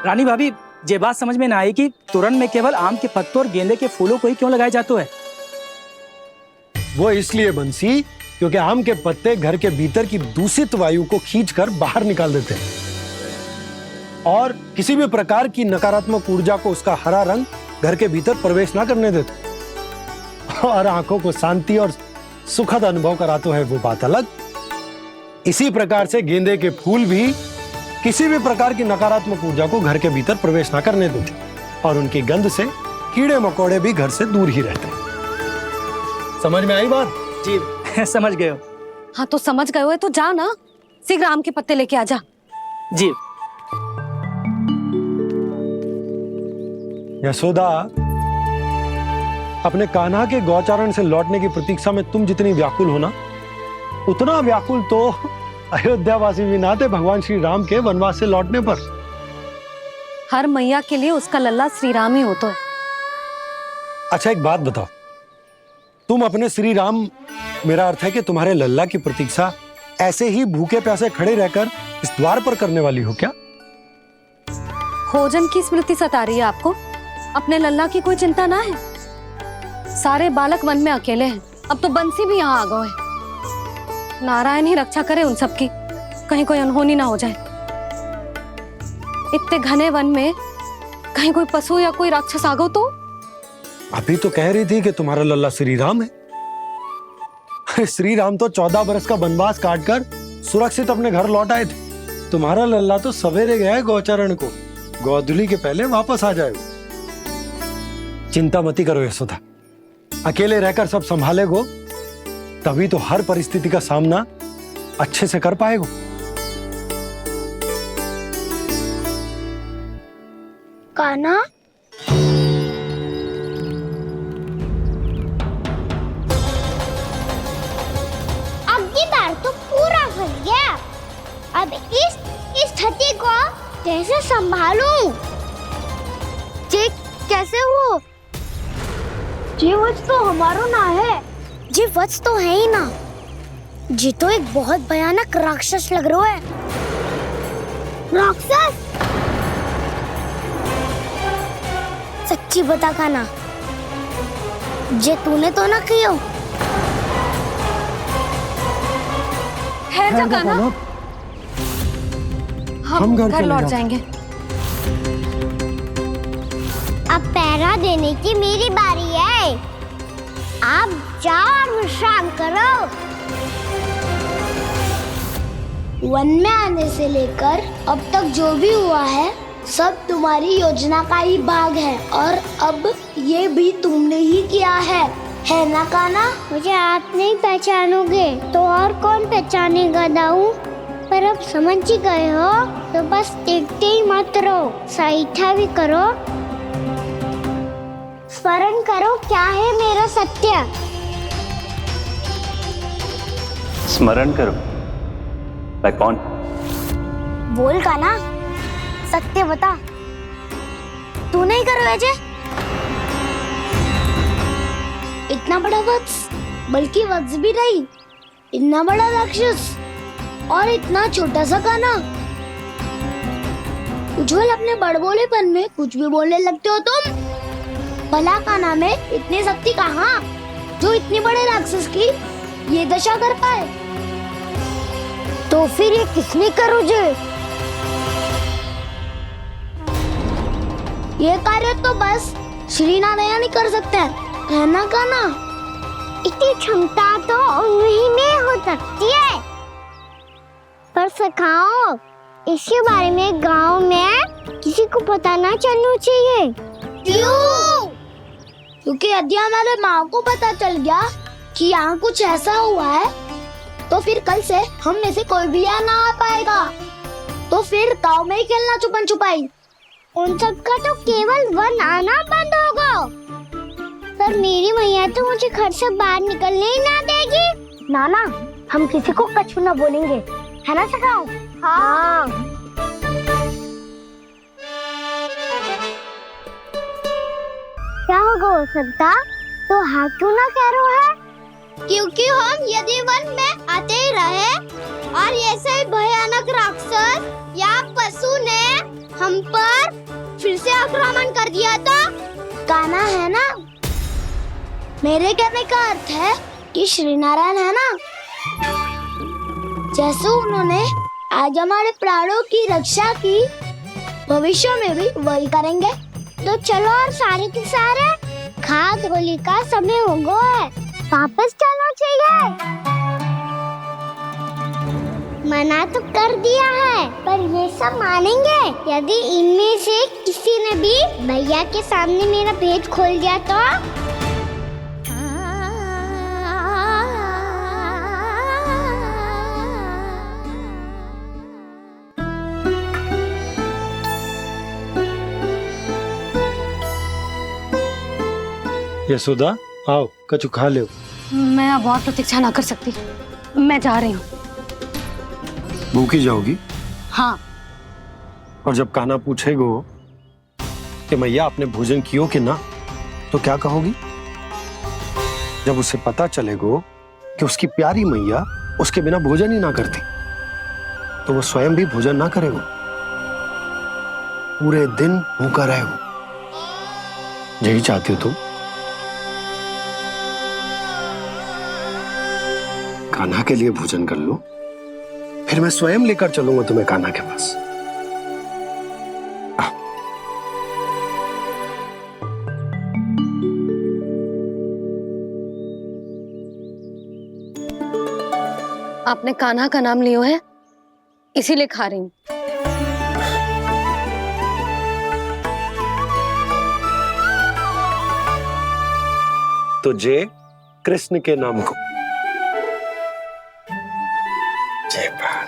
रानी भाभी, ये बात समझ में ना आई कि तोरण में केवल आम के पत्तों और गेंदे के फूलों को ही क्यों लगाया जाता है? वो इसलिए बंसी, क्योंकि आम के पत्ते घर के भीतर की दूषित वायु को खींचकर बाहर निकाल देते हैं और किसी भी प्रकार की नकारात्मक ऊर्जा को उसका हरा रंग घर के भीतर प्रवेश ना करने देते और आंखों को शांति और सुखद अनुभव कराते है, वो बात अलग। इसी प्रकार से गेंदे के फूल भी किसी भी प्रकार की नकारात्मक ऊर्जा को घर के भीतर प्रवेश ना करने देते और उनकी गंध से कीड़े मकोड़े भी घर से दूर ही रहते हैं। समझ में आई बात? जी समझ गए हो। हाँ तो समझ गए हो तो जा ना, शीघ्र आम के पत्ते लेके आ जा। जी। यशोदा, अपने कान्हा के गौचारण से लौटने की प्रतीक्षा में तुम जितनी व्याकुल हो ना, उतना व्याकुल तो अयोध्यावासी भी ना थे भगवान श्री राम के वनवास से लौटने पर। हर मैया के लिए उसका लल्ला श्री राम ही होता है। अच्छा एक बात बताओ, तुम अपने श्री राम, मेरा अर्थ है कि तुम्हारे लल्ला की प्रतीक्षा ऐसे ही भूखे प्यासे खड़े रहकर इस द्वार पर करने वाली हो क्या? भोजन की स्मृति सता रही है आपको? अपने लल्ला की कोई चिंता ना है। सारे बालक वन में अकेले हैं, अब तो बंसी भी यहाँ आ गए हैं। नारायण ही रक्षा करे उन सबकी, कहीं कोई अनहोनी ना हो जाए। इतने घने वन में कहीं कोई पशु या कोई राक्षस आ गो तो? अभी तो कह रही थी कि तुम्हारा लल्ला श्री राम है। अरे श्री राम तो 14 बरस का वनवास काटकर सुरक्षित अपने घर लौट आए थे। तुम्हारा लल्ला तो सवेरे गया है गौचरण को, गोधूली के पहले वापस आ जाएगा। चिंता मती करो यशोदा, अकेले रहकर सब संभालेगो तभी तो हर परिस्थिति का सामना अच्छे से कर पाएगो। कान्हा, अब की बार तो पूरा फंस गया। अब इस स्थिति को कैसे संभालूं? जी कैसे हो? जी वत्स तो हमारो ना है। जी वत्स तो है ही ना। जी तो एक बहुत भयानक राक्षस लग रहा है। राक्षस? सच्ची बता कान्हा, जे तूने तो ना कियो? है जा कान्हा, हम घर लौट जाएंगे। अब पहरा देने की मेरी बारी है। आप जाओ और विश्राम करो। वन में आने से लेकर अब तक जो भी हुआ है सब तुम्हारी योजना का ही भाग है, और अब ये भी तुमने ही किया है ना कान्हा? मुझे आप नहीं पहचानोगे तो और कौन पहचानेगा दाऊ? पर अब समझ ही गए हो तो बस देखते ही मत रहो, सईठा भी करो। स्मरण करो क्या है मेरा सत्य। स्मरण करो? मैं कौन? बोल कान्हा, सत्य बता। तू नहीं करो अजय? इतना बड़ा वत्स, बल्कि वत्स भी नहीं, इतना बड़ा राक्षस और इतना छोटा सा कान्हा। उज्जवल अपने बड़बोलेपन में कुछ भी बोलने लगते हो तुम। भला कान्हा में इतनी शक्ति कहाँ जो इतने बड़े राक्षस की ये दशा कर पाए? तो फिर ये किसने करो जे? ये कार्य तो बस श्री नारायण ही कर सकते हैं, है ना कान्हा? इतनी क्षमता तो उन्हीं में हो सकती है, पर सखाओ इसके बारे में गांव में किसी को पता ना चलना चाहिए। क्यों? क्योंकि यदि हमारे माँ को पता चल गया कि यहाँ कुछ ऐसा हुआ है तो फिर कल से हम में से कोई भी यहाँ ना आ पाएगा। तो फिर गांव में ही खेलना छुपन छुपाई। उन सब का तो केवल वन आना बंद होगा। पर मेरी मैया तो मुझे घर से बाहर निकलने ही ना देगी। नाना, हम किसी को कछु ना बोलेंगे, है ना सखाओ? हाँ। क्या होगा हो सकता? तो हाँ क्यों ना कह रहा है? क्योंकि हम यदि वन में आते ही रहे और ऐसे भयानक राक्षस या पशु ने हम पर फिर से आक्रमण कर दिया तो कान्हा, है ना? मेरे कहने का अर्थ है कि श्री नारायण है ना, जैसे उन्होंने आज हमारे प्राणों की रक्षा की, भविष्य में भी वही करेंगे। तो चलो और सारे के सारे खाद होली का समय हो गया है, वापस चलना चाहिए। मना तो कर दिया है, पर ये सब मानेंगे यदि इनमें से किसी ने भी भैया के सामने मेरा भेद खोल दिया तो? यशोदा आओ कछु खा ले। मैं अब और प्रतीक्षा ना कर सकती, मैं जा रही हूँ। भूखी जाओगी? हाँ। और जब कान्हा पूछेगो कि मैया आपने भोजन कियो कि ना, तो क्या कहोगी? जब उसे पता चलेगो कि उसकी प्यारी मैया उसके बिना भोजन ही ना करती, तो वो स्वयं भी भोजन ना करेगो, पूरे दिन भूखा रहेगो। यही चाहती हो तुम? कान्हा के लिए भोजन कर लो, फिर मैं स्वयं लेकर चलूंगा तुम्हें कान्हा के पास। आपने कान्हा का नाम लियो है, इसीलिए खा रही हूँ। तो जय कृष्ण के नाम को। जय बात।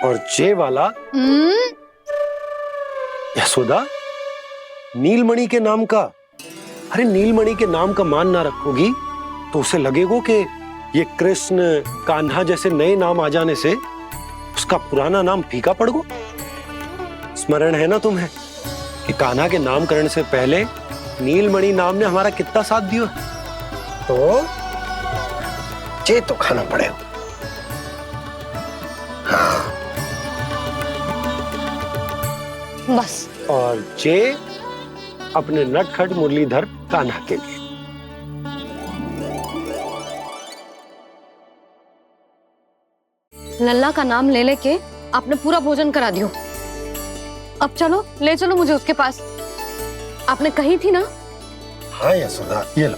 और जय वाला यशोदा नीलमणि के नाम का। अरे नीलमणि के नाम का मान ना रखोगी तो उसे लगेगा कि ये कृष्ण कान्हा जैसे नए नाम आ जाने से उसका पुराना नाम फीका पड़ गो। स्मरण है ना तुम्हें कि कान्हा के नामकरण से पहले नीलमणि नाम ने हमारा कितना साथ दिया? तो जे तो खाना पड़ेगा। हाँ। बस। और जे अपने नटखट मुरलीधर कान्हा के लिए। लल्ला का नाम ले लेके आपने पूरा भोजन करा दियो। अब चलो, ले चलो मुझे उसके पास। आपने कही थी ना? हाँ यशोदा, ये लो।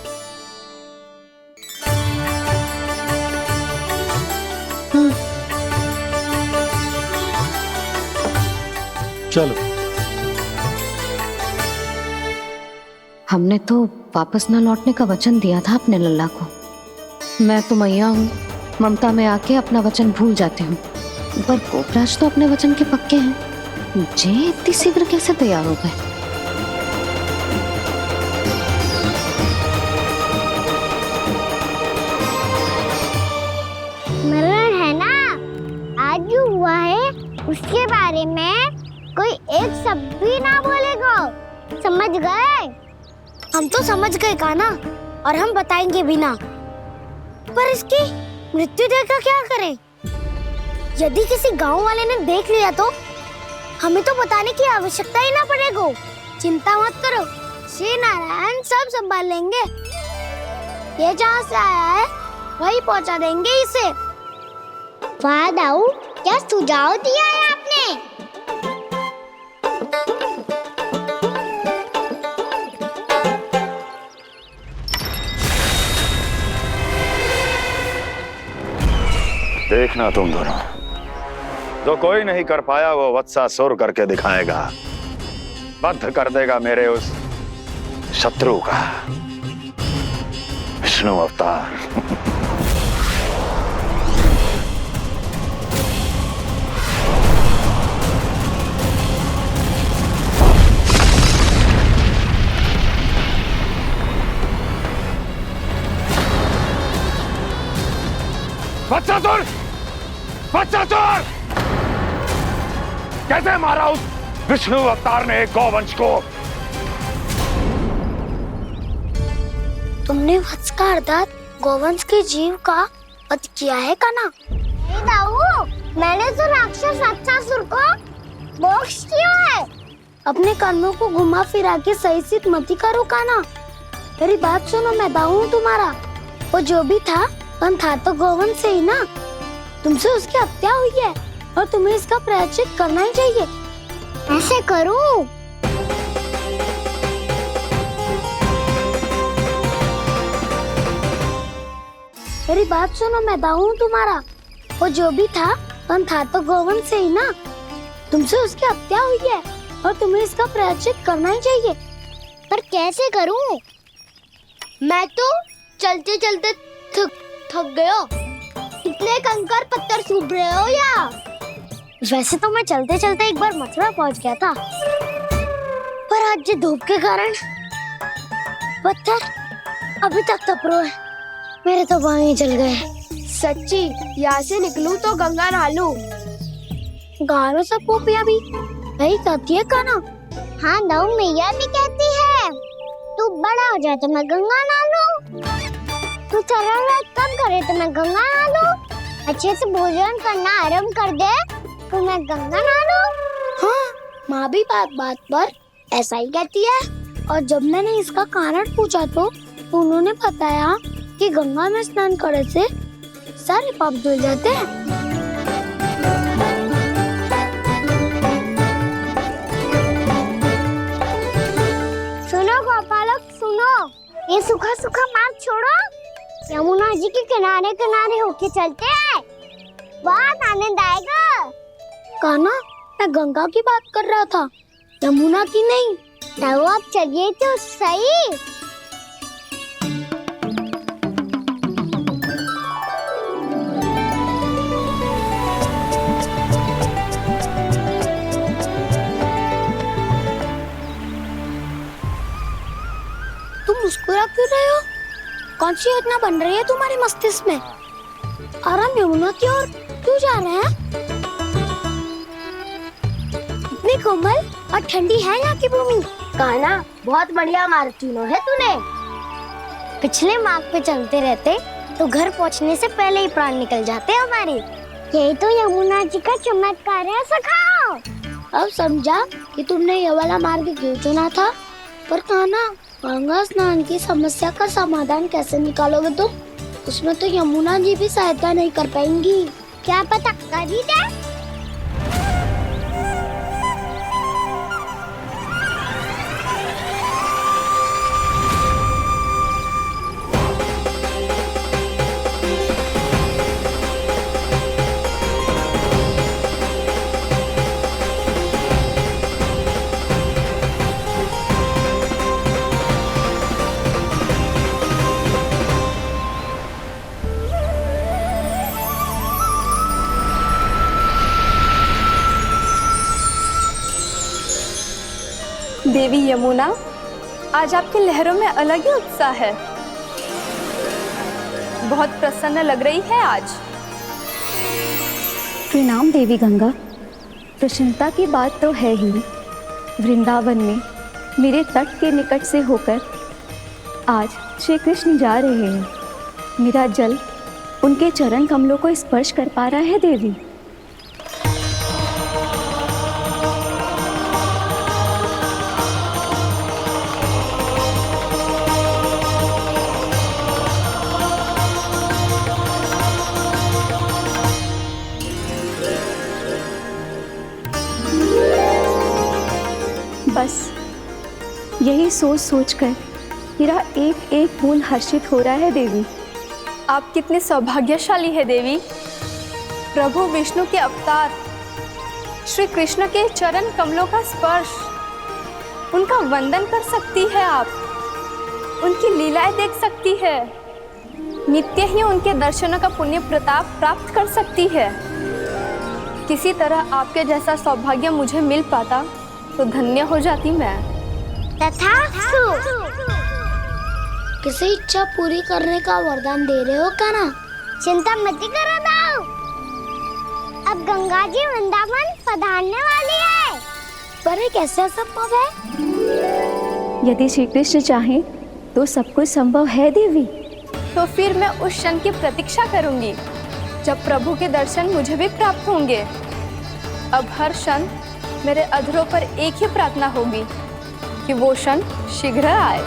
चलो। हमने तो वापस ना लौटने का वचन दिया था अपने लल्ला को। मैं तो मैया हूँ, ममता में आके अपना वचन भूल जाती हूँ, पर गोपराज तो अपने वचन के पक्के हैं। जे इतनी शीघ्र कैसे तैयार हो गए? मरण है ना, आज जो हुआ है उसके बारे में कोई एक शब्द भी ना बोलेगा। समझ गए? हम तो समझ गए कान्हा, और हम बताएंगे भी ना। पर इसकी मृत्यु देखकर क्या करें? यदि किसी गांव वाले ने देख लिया तो हमें तो बताने की आवश्यकता ही ना पड़ेगा। चिंता मत करो, श्री नारायण सब संभाल लेंगे। ये जहाँ से आया है वही पहुँचा देंगे इसे। वाह दाऊ, क्या सुझाव दिया है आपने? देखना तुम दोनों, जो कोई नहीं कर पाया वो वत्सासुर करके दिखाएगा। बद्ध कर देगा मेरे उस शत्रु का विष्णु अवतार। वत्सासुर! वत्सासुर! कैसे मारा उस विष्णु अवतार ने गौवंश को? तुमने वत्स का अर्थात गौवंश के जीव का वध किया है कान्हा? नहीं दाऊ, मैंने तो राक्षस वत्सासुर को मोक्ष दिया है। अपने कर्मों को घुमा फिरा के सही सिद्ध मत करो कान्हा। मेरी बात सुनो, मैं दाऊ हूँ तुम्हारा। वो जो भी था था तो गौवंश से ही ना। तुमसे उसकी हत्या हुई है और तुम्हें इसका प्रायश्चित करना ही चाहिए। ऐसे करूं? मेरी बात सुनो, मैं दाऊ हूँ तुम्हारा। वो जो भी था तो गौवंश से ही ना। तुमसे उसकी हत्या हुई है और तुम्हें इसका प्रायश्चित करना ही चाहिए। पर कैसे करूं? मैं तो चलते चलते थक गया। इतने कंकर पत्थर सूख रहे हो या? वैसे तो मैं चलते चलते एक बार मथुरा पहुंच गया था, पर आज ये धूप के कारण पत्थर अभी तक तपरो है, मेरे तो पाँव ही जल गए। सच्ची यहाँ से निकलूं तो गंगा नहा लूं। गारो सब पोपिया भी यही कहती है काना। हाँ नौ मैया भी कहती है, तू बड़ा हो जाए तो मैं गंगा नहा लूं, तू चरण व्रत कब करे तो मैं गंगा नहा लूं, अच्छे से भोजन करना आरंभ कर दे तो मैं गंगा नहा लूं। हाँ, माँ भी बात बात पर ऐसा ही कहती है। और जब मैंने इसका कारण पूछा तो उन्होंने बताया कि गंगा में स्नान करने से सारे पाप धुल जाते हैं। सुनो गोपालक सुनो, ये सूखा सूखा मार्ग छोड़ो, यमुना जी के किनारे किनारे होके चलते हैं, बहुत आनंद आएगा। काना, मैं गंगा की बात कर रहा था, यमुना की नहीं। तो आप चलिए तो सही। तुम मुस्कुरा क्यों रहे हो? कौन सी योजना बन रही है तुम्हारे मस्तिष्क में? और हम यमुना की ओर क्यों जा रहे हैं? इतनी कोमल और ठंडी है यहाँ की भूमि। काना, बहुत बढ़िया मार्ग चुनो है तूने। पिछले मार्ग पे चलते रहते तो घर पहुँचने से पहले ही प्राण निकल जाते हमारे। यही तो यमुना जी का चमत्कार है सखाओ। अब समझा कि तुमने ये वाला मार्ग क्यों चुना था। पर काना, गंगा स्नान की समस्या का समाधान कैसे निकालोगे तुम? उसमें तो यमुना जी भी सहायता नहीं कर पाएंगी। क्या पता कर ही दे। देवी यमुना, आज आपकी लहरों में अलग ही उत्साह है, बहुत प्रसन्न लग रही है आज। प्रणाम देवी गंगा। प्रसन्नता की बात तो है ही। वृंदावन में मेरे तट के निकट से होकर आज श्री कृष्ण जा रहे हैं। मेरा जल उनके चरण कमलों को स्पर्श कर पा रहा है देवी। बस यही सोच सोचकर मेरा एक एक फूल हर्षित हो रहा है देवी। आप कितनी सौभाग्यशाली है देवी। प्रभु विष्णु के अवतार श्री कृष्ण के चरण कमलों का स्पर्श, उनका वंदन कर सकती है आप, उनकी लीलाएं देख सकती है, नित्य ही उनके दर्शनों का पुण्य प्रताप प्राप्त कर सकती है। किसी तरह आपके जैसा सौभाग्य मुझे मिल पाता तो धन्य हो जाती मैं। तथास्तु। किसी इच्छा पूरी करने का वरदान दे रहे हो काना? चिंता मत करो दाऊ, अब गंगा जी वृंदावन पधारने वाली है। पर ये कैसे संभव है? यदि श्री कृष्ण चाहे तो सब कुछ संभव है देवी। तो फिर मैं उस क्षण की प्रतीक्षा करूंगी जब प्रभु के दर्शन मुझे भी प्राप्त होंगे। अब हर क्षण मेरे अधरों पर एक ही प्रार्थना होगी कि वो क्षण शीघ्र आए।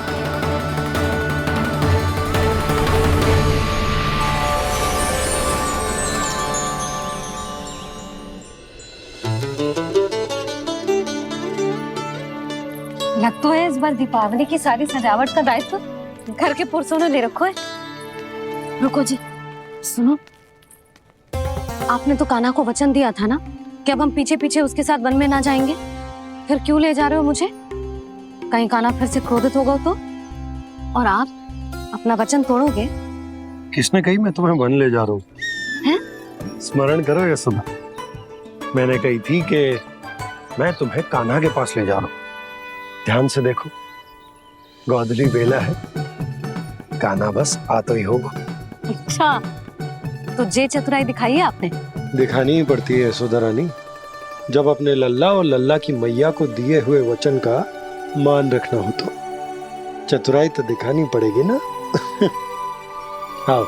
लग तो है इस बार दीपावली की सारी सजावट का दायित्व घर के पुरुषों ने ले रखो है। रुको जी, सुनो, आपने तो कान्हा को वचन दिया था ना कि अब हम पीछे पीछे उसके साथ वन में ना जाएंगे। फिर क्यों ले जा रहे हो मुझे? कहीं कान्हा फिर से क्रोधित होगा तो? और आप अपना वचन तोड़ोगे? किसने कही मैं तुम्हें वन ले जा रहा हूँ? स्मरण करो ये सुबह मैंने कही थी कि मैं तुम्हें कान्हा के पास ले जा रहा हूँ। ध्यान से देखो, गोदली बेला है, काना बस आ तो ही होगा। अच्छा, तो जे चतुराई दिखाई है आपने? दिखानी ही पड़ती है यशोदा रानी, जब अपने लल्ला और लल्ला की मैया को दिए हुए वचन का मान रखना हो तो चतुराई तो दिखानी पड़ेगी ना। आओ।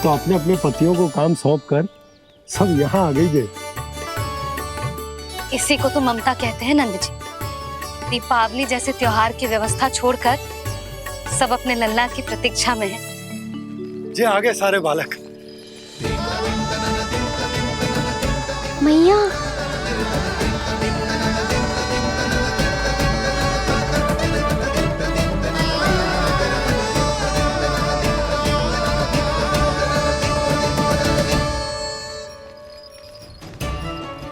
तो अपने अपने पतियों को काम सौंप कर सब यहाँ आ गई थे। इसी को तो ममता कहते हैं नंद जी। दीपावली जैसे त्योहार की व्यवस्था छोड़कर सब अपने लल्ला की प्रतीक्षा में हैं। जे आगे सारे बालक। मैया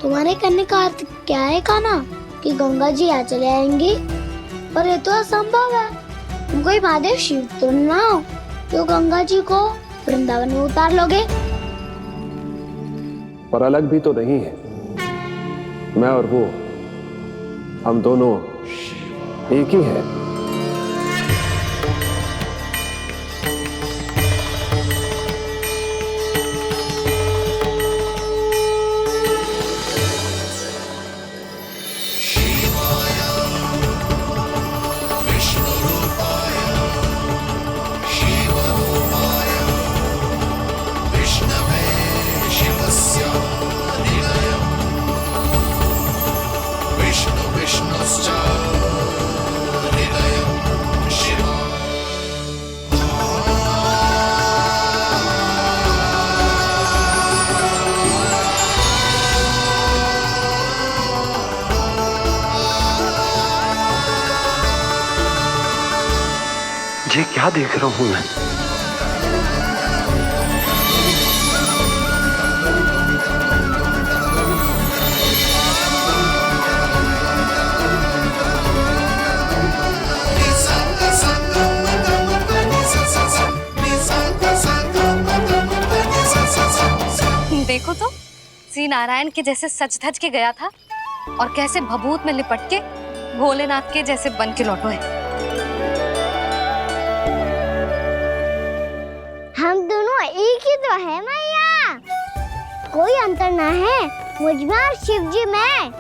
तुम्हारे करने का अर्थ क्या है काना? कि गंगा जी आ चले आएंगी? पर ये तो असंभव है। तुम कोई महादेव शिव तो ना हो तो गंगा जी को वृंदावन में उतार लोगे? पर अलग भी तो नहीं है। मैं और वो, हम दोनों एक ही हैं। ये क्या देख रहा हूं मैं? देखो तो श्री नारायण के जैसे सच धज के गया था और कैसे भभूत में लिपट के भोलेनाथ के जैसे बन के लौटो है। हम दोनों एक ही तो है मैया, कोई अंतर ना है मुझमें और शिव जी में।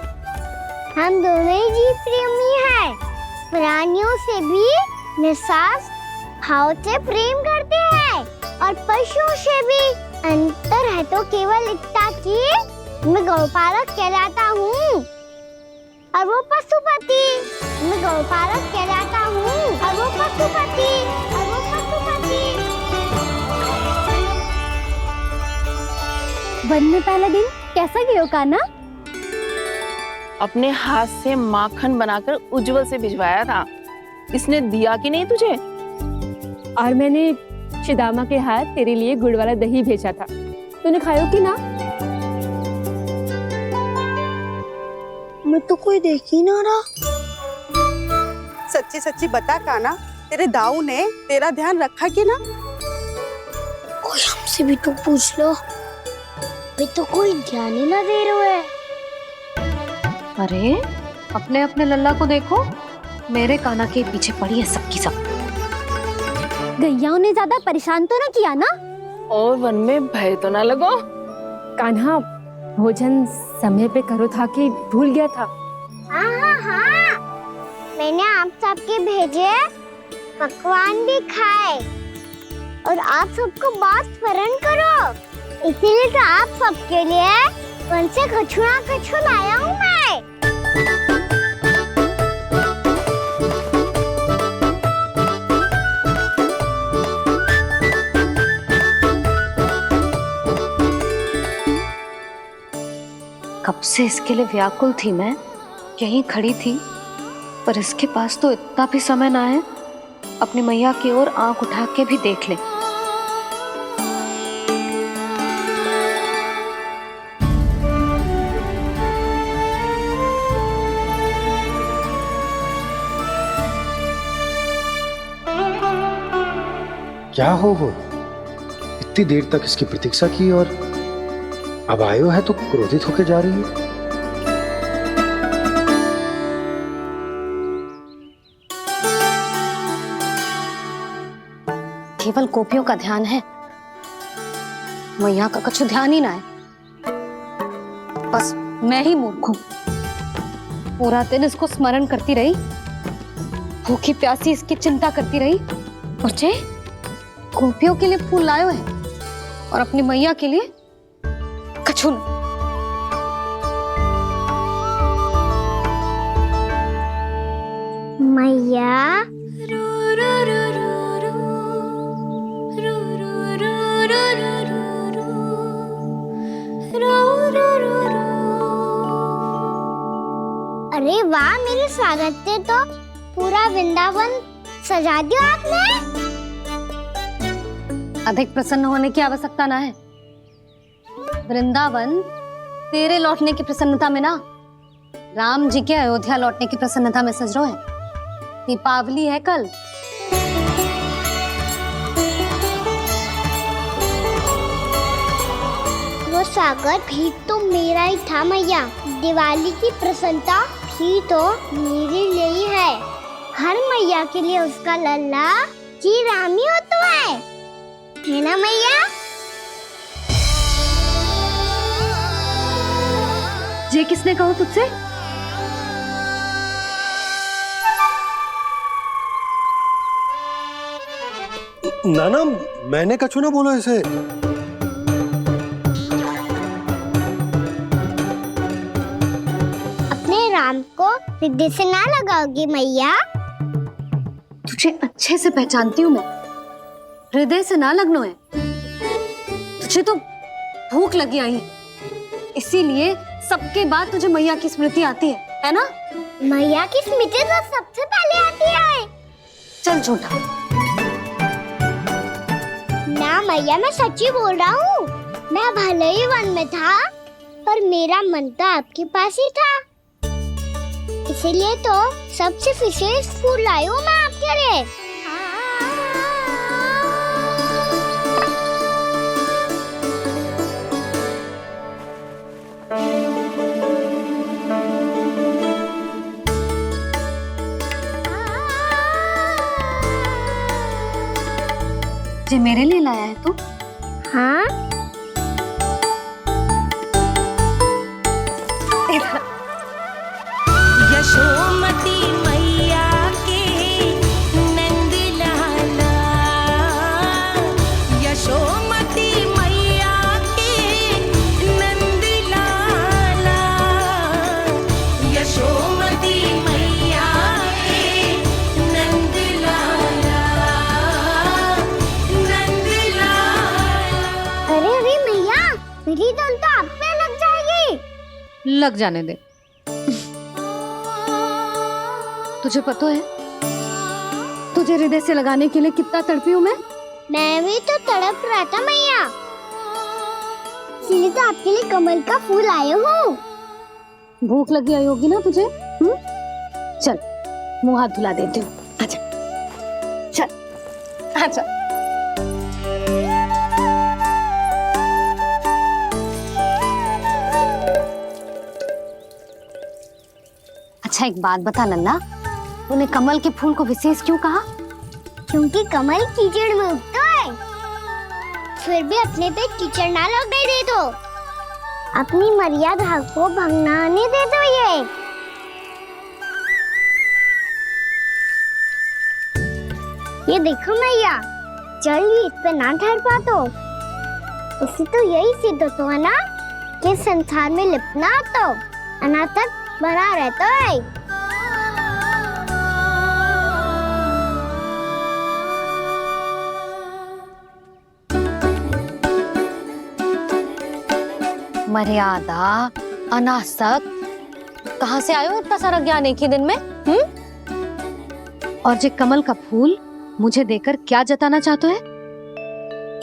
हम दोनों ही जीव प्रेमी हैं, प्राणियों से भी निस्सास भाव से प्रेम करते हैं और पशुओं से भी। अंतर है तो केवल इतना कि मैं गौपालक कहलाता हूँ और वो पशुपति। मैं गौपालक कहलाता हूँ और वो पशुपति। वन में पहला दिन कैसा गया काना? अपने हाथ से माखन बनाकर उज्जवल से भिजवाया था। इसने दिया कि नहीं तुझे? और मैंने शिदामा के हाथ तेरे लिए गुड़ वाला दही भेजा था, तूने खायो कि ना? मैं तो कोई देख ही ना रहा। सच्ची सच्ची बता काना, तेरे दाऊ ने तेरा ध्यान रखा कि ना? कोई हमसे भी तो पूछ लो, वे तो कोई ध्यान ही ना दे रहे हैं। अरे अपने अपने लल्ला को देखो, मेरे काना के पीछे पड़ी है सबकी सब। गैयाओं ने ज्यादा परेशान तो ना किया ना? और वन में भय तो ना लगो? कान्हा भोजन समय पे करो था कि भूल गया था? हाँ, मैंने आप सबके भेजे पकवान भी खाए और आप सबको बात स्मरण करो, इसीलिए तो आप सबके लिए वन से कछु ना कछु लाया हूँ मैं। कब से इसके लिए व्याकुल थी मैं, यहीं खड़ी थी, पर इसके पास तो इतना भी समय ना है अपनी मैया की ओर आंख उठा के भी देख ले। क्या हो वो? इतनी देर तक इसकी प्रतीक्षा की और अब आयो है तो क्रोधित होकर जा रही है। केवल गोपियों का ध्यान है, मैया का कुछ ध्यान ही ना है। बस मैं ही मूर्ख हूं, पूरा दिन इसको स्मरण करती रही, भूखी प्यासी इसकी चिंता करती रही, और जे गोपियों के लिए फूल लायो है और अपनी मैया के लिए कछु न। मैया अरे वाह, मेरे स्वागत से तो पूरा वृंदावन सजा दिया आपने। अधिक प्रसन्न होने की आवश्यकता ना है। वृंदावन तेरे लौटने की प्रसन्नता में ना, राम जी के अयोध्या लौटने की प्रसन्नता में सज रहा है। दीपावली है कल। वो स्वागत भी तो मेरा ही था मैया। दिवाली की प्रसन्नता भी तो मेरे लिए ही है। हर मैया के लिए उसका लल्ला जी राम ही होता है ना मैया? ये किसने कहा तुझसे? नाना, मैंने कछु ना बोला इसे। अपने राम को हृदय से ना लगाओगी मैया? तुझे अच्छे से पहचानती हूँ मैं, हृदय से ना लगनो है। तुझे तो भूख लगी आई है, इसीलिए सबके बाद तुझे मैया की स्मृति आती है ना? मैया की स्मृति तो सबसे पहले आती है। चल झूठा। ना मैया, मैं सच्ची बोल रहा हूँ। मैं भले ही वन में था, पर मेरा मन तो आपके पास ही था। इसीलिए तो सबसे विशेष फूल लाई हूँ मैं आपके लिए। जे मेरे लिए लाया है तू? हाँ। यशोमती मैया के नंद लाला, यशोमती मैया के नंद लाला, यशोमती मैया के नंद लाला, नंद लाला। अरे अरे मैया, मेरी धुन तो आप पे लग जाएगी। लग जाने दे। तुझे पता है तुझे हृदय से लगाने के लिए कितना तड़पी हूँ मैं? मैं भी तो तड़प रहा था मैया, इसलिए तो आपके लिए कमल का फूल आया हूँ। भूख लगी आई होगी ना तुझे? चल मुंह हाथ धुला देती हूँ। आजा, चल आजा। अच्छा एक बात बता लल्ला, तूने कमल के फूल को विशेष क्यों कहा? क्योंकि कमल कीचड़ में उगता है, फिर भी अपने पे कीचड़ ना लगने दे दो। अपनी मर्यादा को भंगना नहीं दे दो। ये देखो मैया, जल ही इस पे ना ठहर पा तो इसी तो यही सिद्ध होता है ना कि संसार में लिपना तो अनाथ तक बना रहता है। मर्यादा, अनासक, कहाँ से आयो इतना सारा ज्ञान एक ही दिन में? और जे कमल का फूल मुझे देकर क्या जताना चाहते है?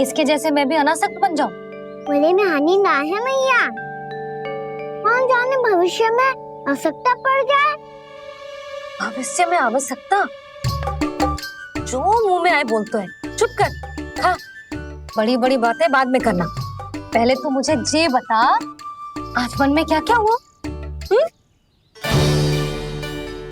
इसके जैसे मैं भी अनासक्त बन जाऊं? बोले में हानि ना है मैया, कौन जाने भविष्य में आवश्यकता पड़ जाए। भविष्य में आवश्यकता? जो मुंह में आए बोलते हैं। चुप कर। हाँ, बड़ी बड़ी बातें बाद में करना, पहले तू मुझे ये बता आज वन में क्या क्या हुआ?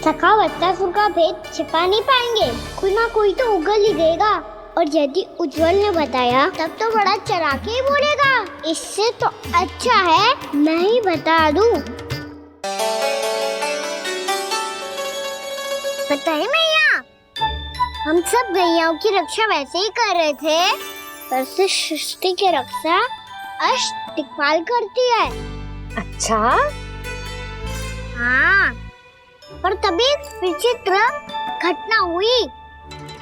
सखा वत्सासुर का भेद छिपा नहीं पाएंगे, कोई ना कोई तो उगल ही देगा। और यदि उज्जवल ने बताया तब तो बड़ा चला के ही बोलेगा। इससे तो अच्छा है मैं ही बता दूं। बताइए मैया, हम सब गैयाओं की रक्षा वैसे ही कर रहे थे, पर से सृष्टि की रक्षा अष्टदिक्पाल करती है। अच्छा? हाँ, पर तभी विचित्र घटना हुई।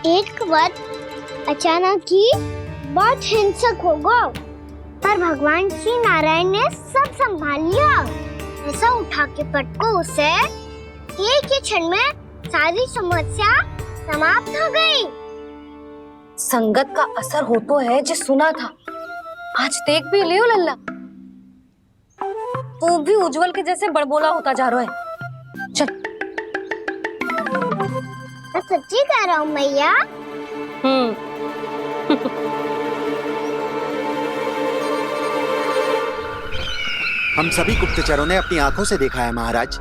एक वक्त अचानक ही बहुत हिंसक हो गया, पर भगवान श्री नारायण ने सब संभाल लिया। ऐसा उठा के पटको उसे, एक ही क्षण में सारी समस्या समाप्त हो गई। संगत का असर हो तो है जो सुना था, आज देख भी लियो लल्ला। तू भी उज्जवल के जैसे बड़बोला होता जा रहा है। चल। मैं सच्ची कह रहा हूँ मैया। हम सभी गुप्तचरों ने अपनी आंखों से देखा है महाराज,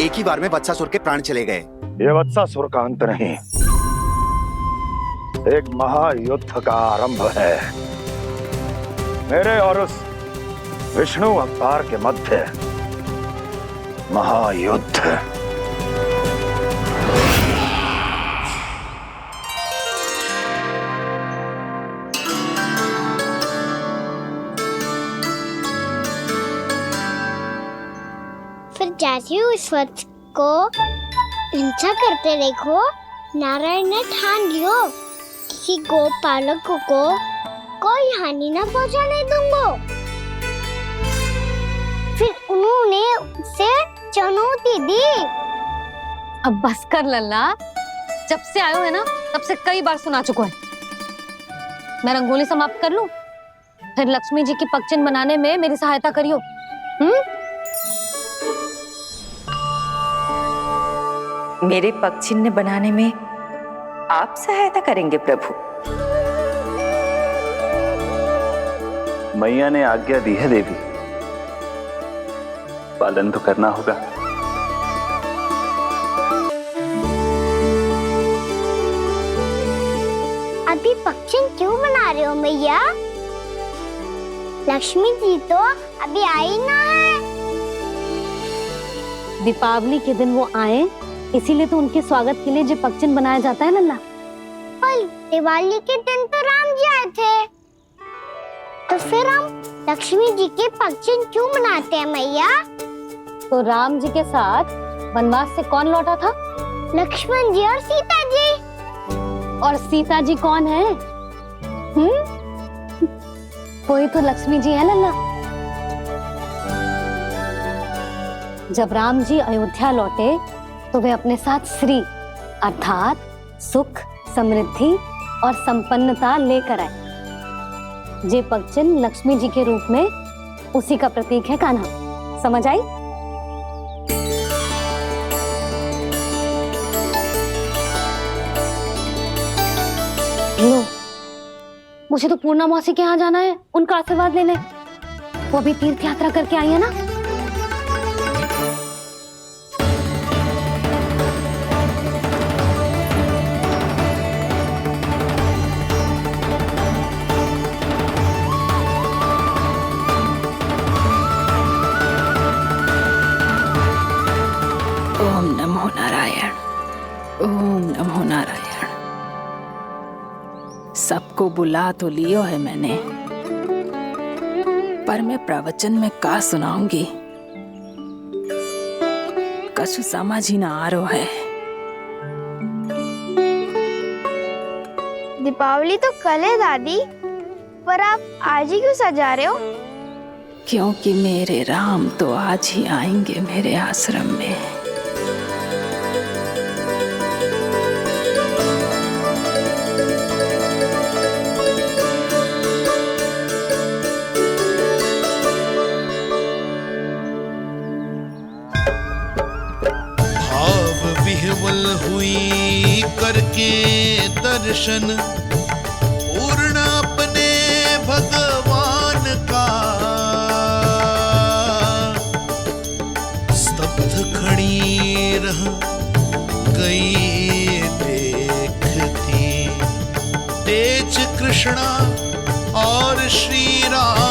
एक ही बार में वत्सासुर के प्राण चले गए। ये वत्सासुर का अंत नहीं, एक महायुद्ध का आरंभ है। मेरे और उस विष्णु अवतार के मध्य महायुद्ध। फिर जैसे ही उस वत्स को हिंसा करते देखो, नारायण ने ठान लियो किसी गोपालक को कोई हानि न पहुंचाने दूंगा। फिर उन्होंने उसे चुनौती दी। अब बस कर लल्ला, जब से आयो है ना तब से कई बार सुना चुका है। मैं रंगोली समाप्त कर लूं, फिर लक्ष्मी जी की पगचिन बनाने में मेरी सहायता करियो। मेरे पगचिन्ह बनाने में आप सहायता करेंगे प्रभु? मैया ने आज्ञा दी है देवी, पालन तो करना होगा। अभी पक्षी क्यों बना रहे हो मैया? लक्ष्मी जी तो अभी आई ना है। दीपावली के दिन वो आए, इसीलिए तो उनके स्वागत के लिए जो पगचिन बनाया जाता है लल्ला। पर दिवाली के दिन तो राम जी आए थे, तो फिर हम लक्ष्मी जी के पगचिन क्यों बनाते हैं मैया? तो राम जी के साथ वनवास से कौन लौटा था? लक्ष्मण जी और सीता जी। और सीता जी कौन है? कोई तो लक्ष्मी जी है लल्ला। जब राम जी अयोध्या लौटे तो वे अपने साथ श्री अर्थात सुख, समृद्धि और संपन्नता लेकर आए। जे पगचिन लक्ष्मी जी के रूप में उसी का प्रतीक है कान्हा। समझ आई? लो, मुझे तो पूर्णा मौसी के यहाँ जाना है, उनका आशीर्वाद लेने। वो भी तीर्थ यात्रा करके आई है ना। ओम नमो नारायण, ओम नमो नारायण। सबको बुला तो लियो है मैंने, पर मैं प्रवचन में का सुनाऊंगी, कछु समझ ही ना आ रहा है। दीपावली तो कल है दादी, पर आप आज ही क्यों सजा रहे हो? क्योंकि मेरे राम तो आज ही आएंगे मेरे आश्रम में। भाव विह्वल हुई करके दर्शन, पूर्ण अपने खड़ी रह गई देखती, तेज कृष्णा और श्री राम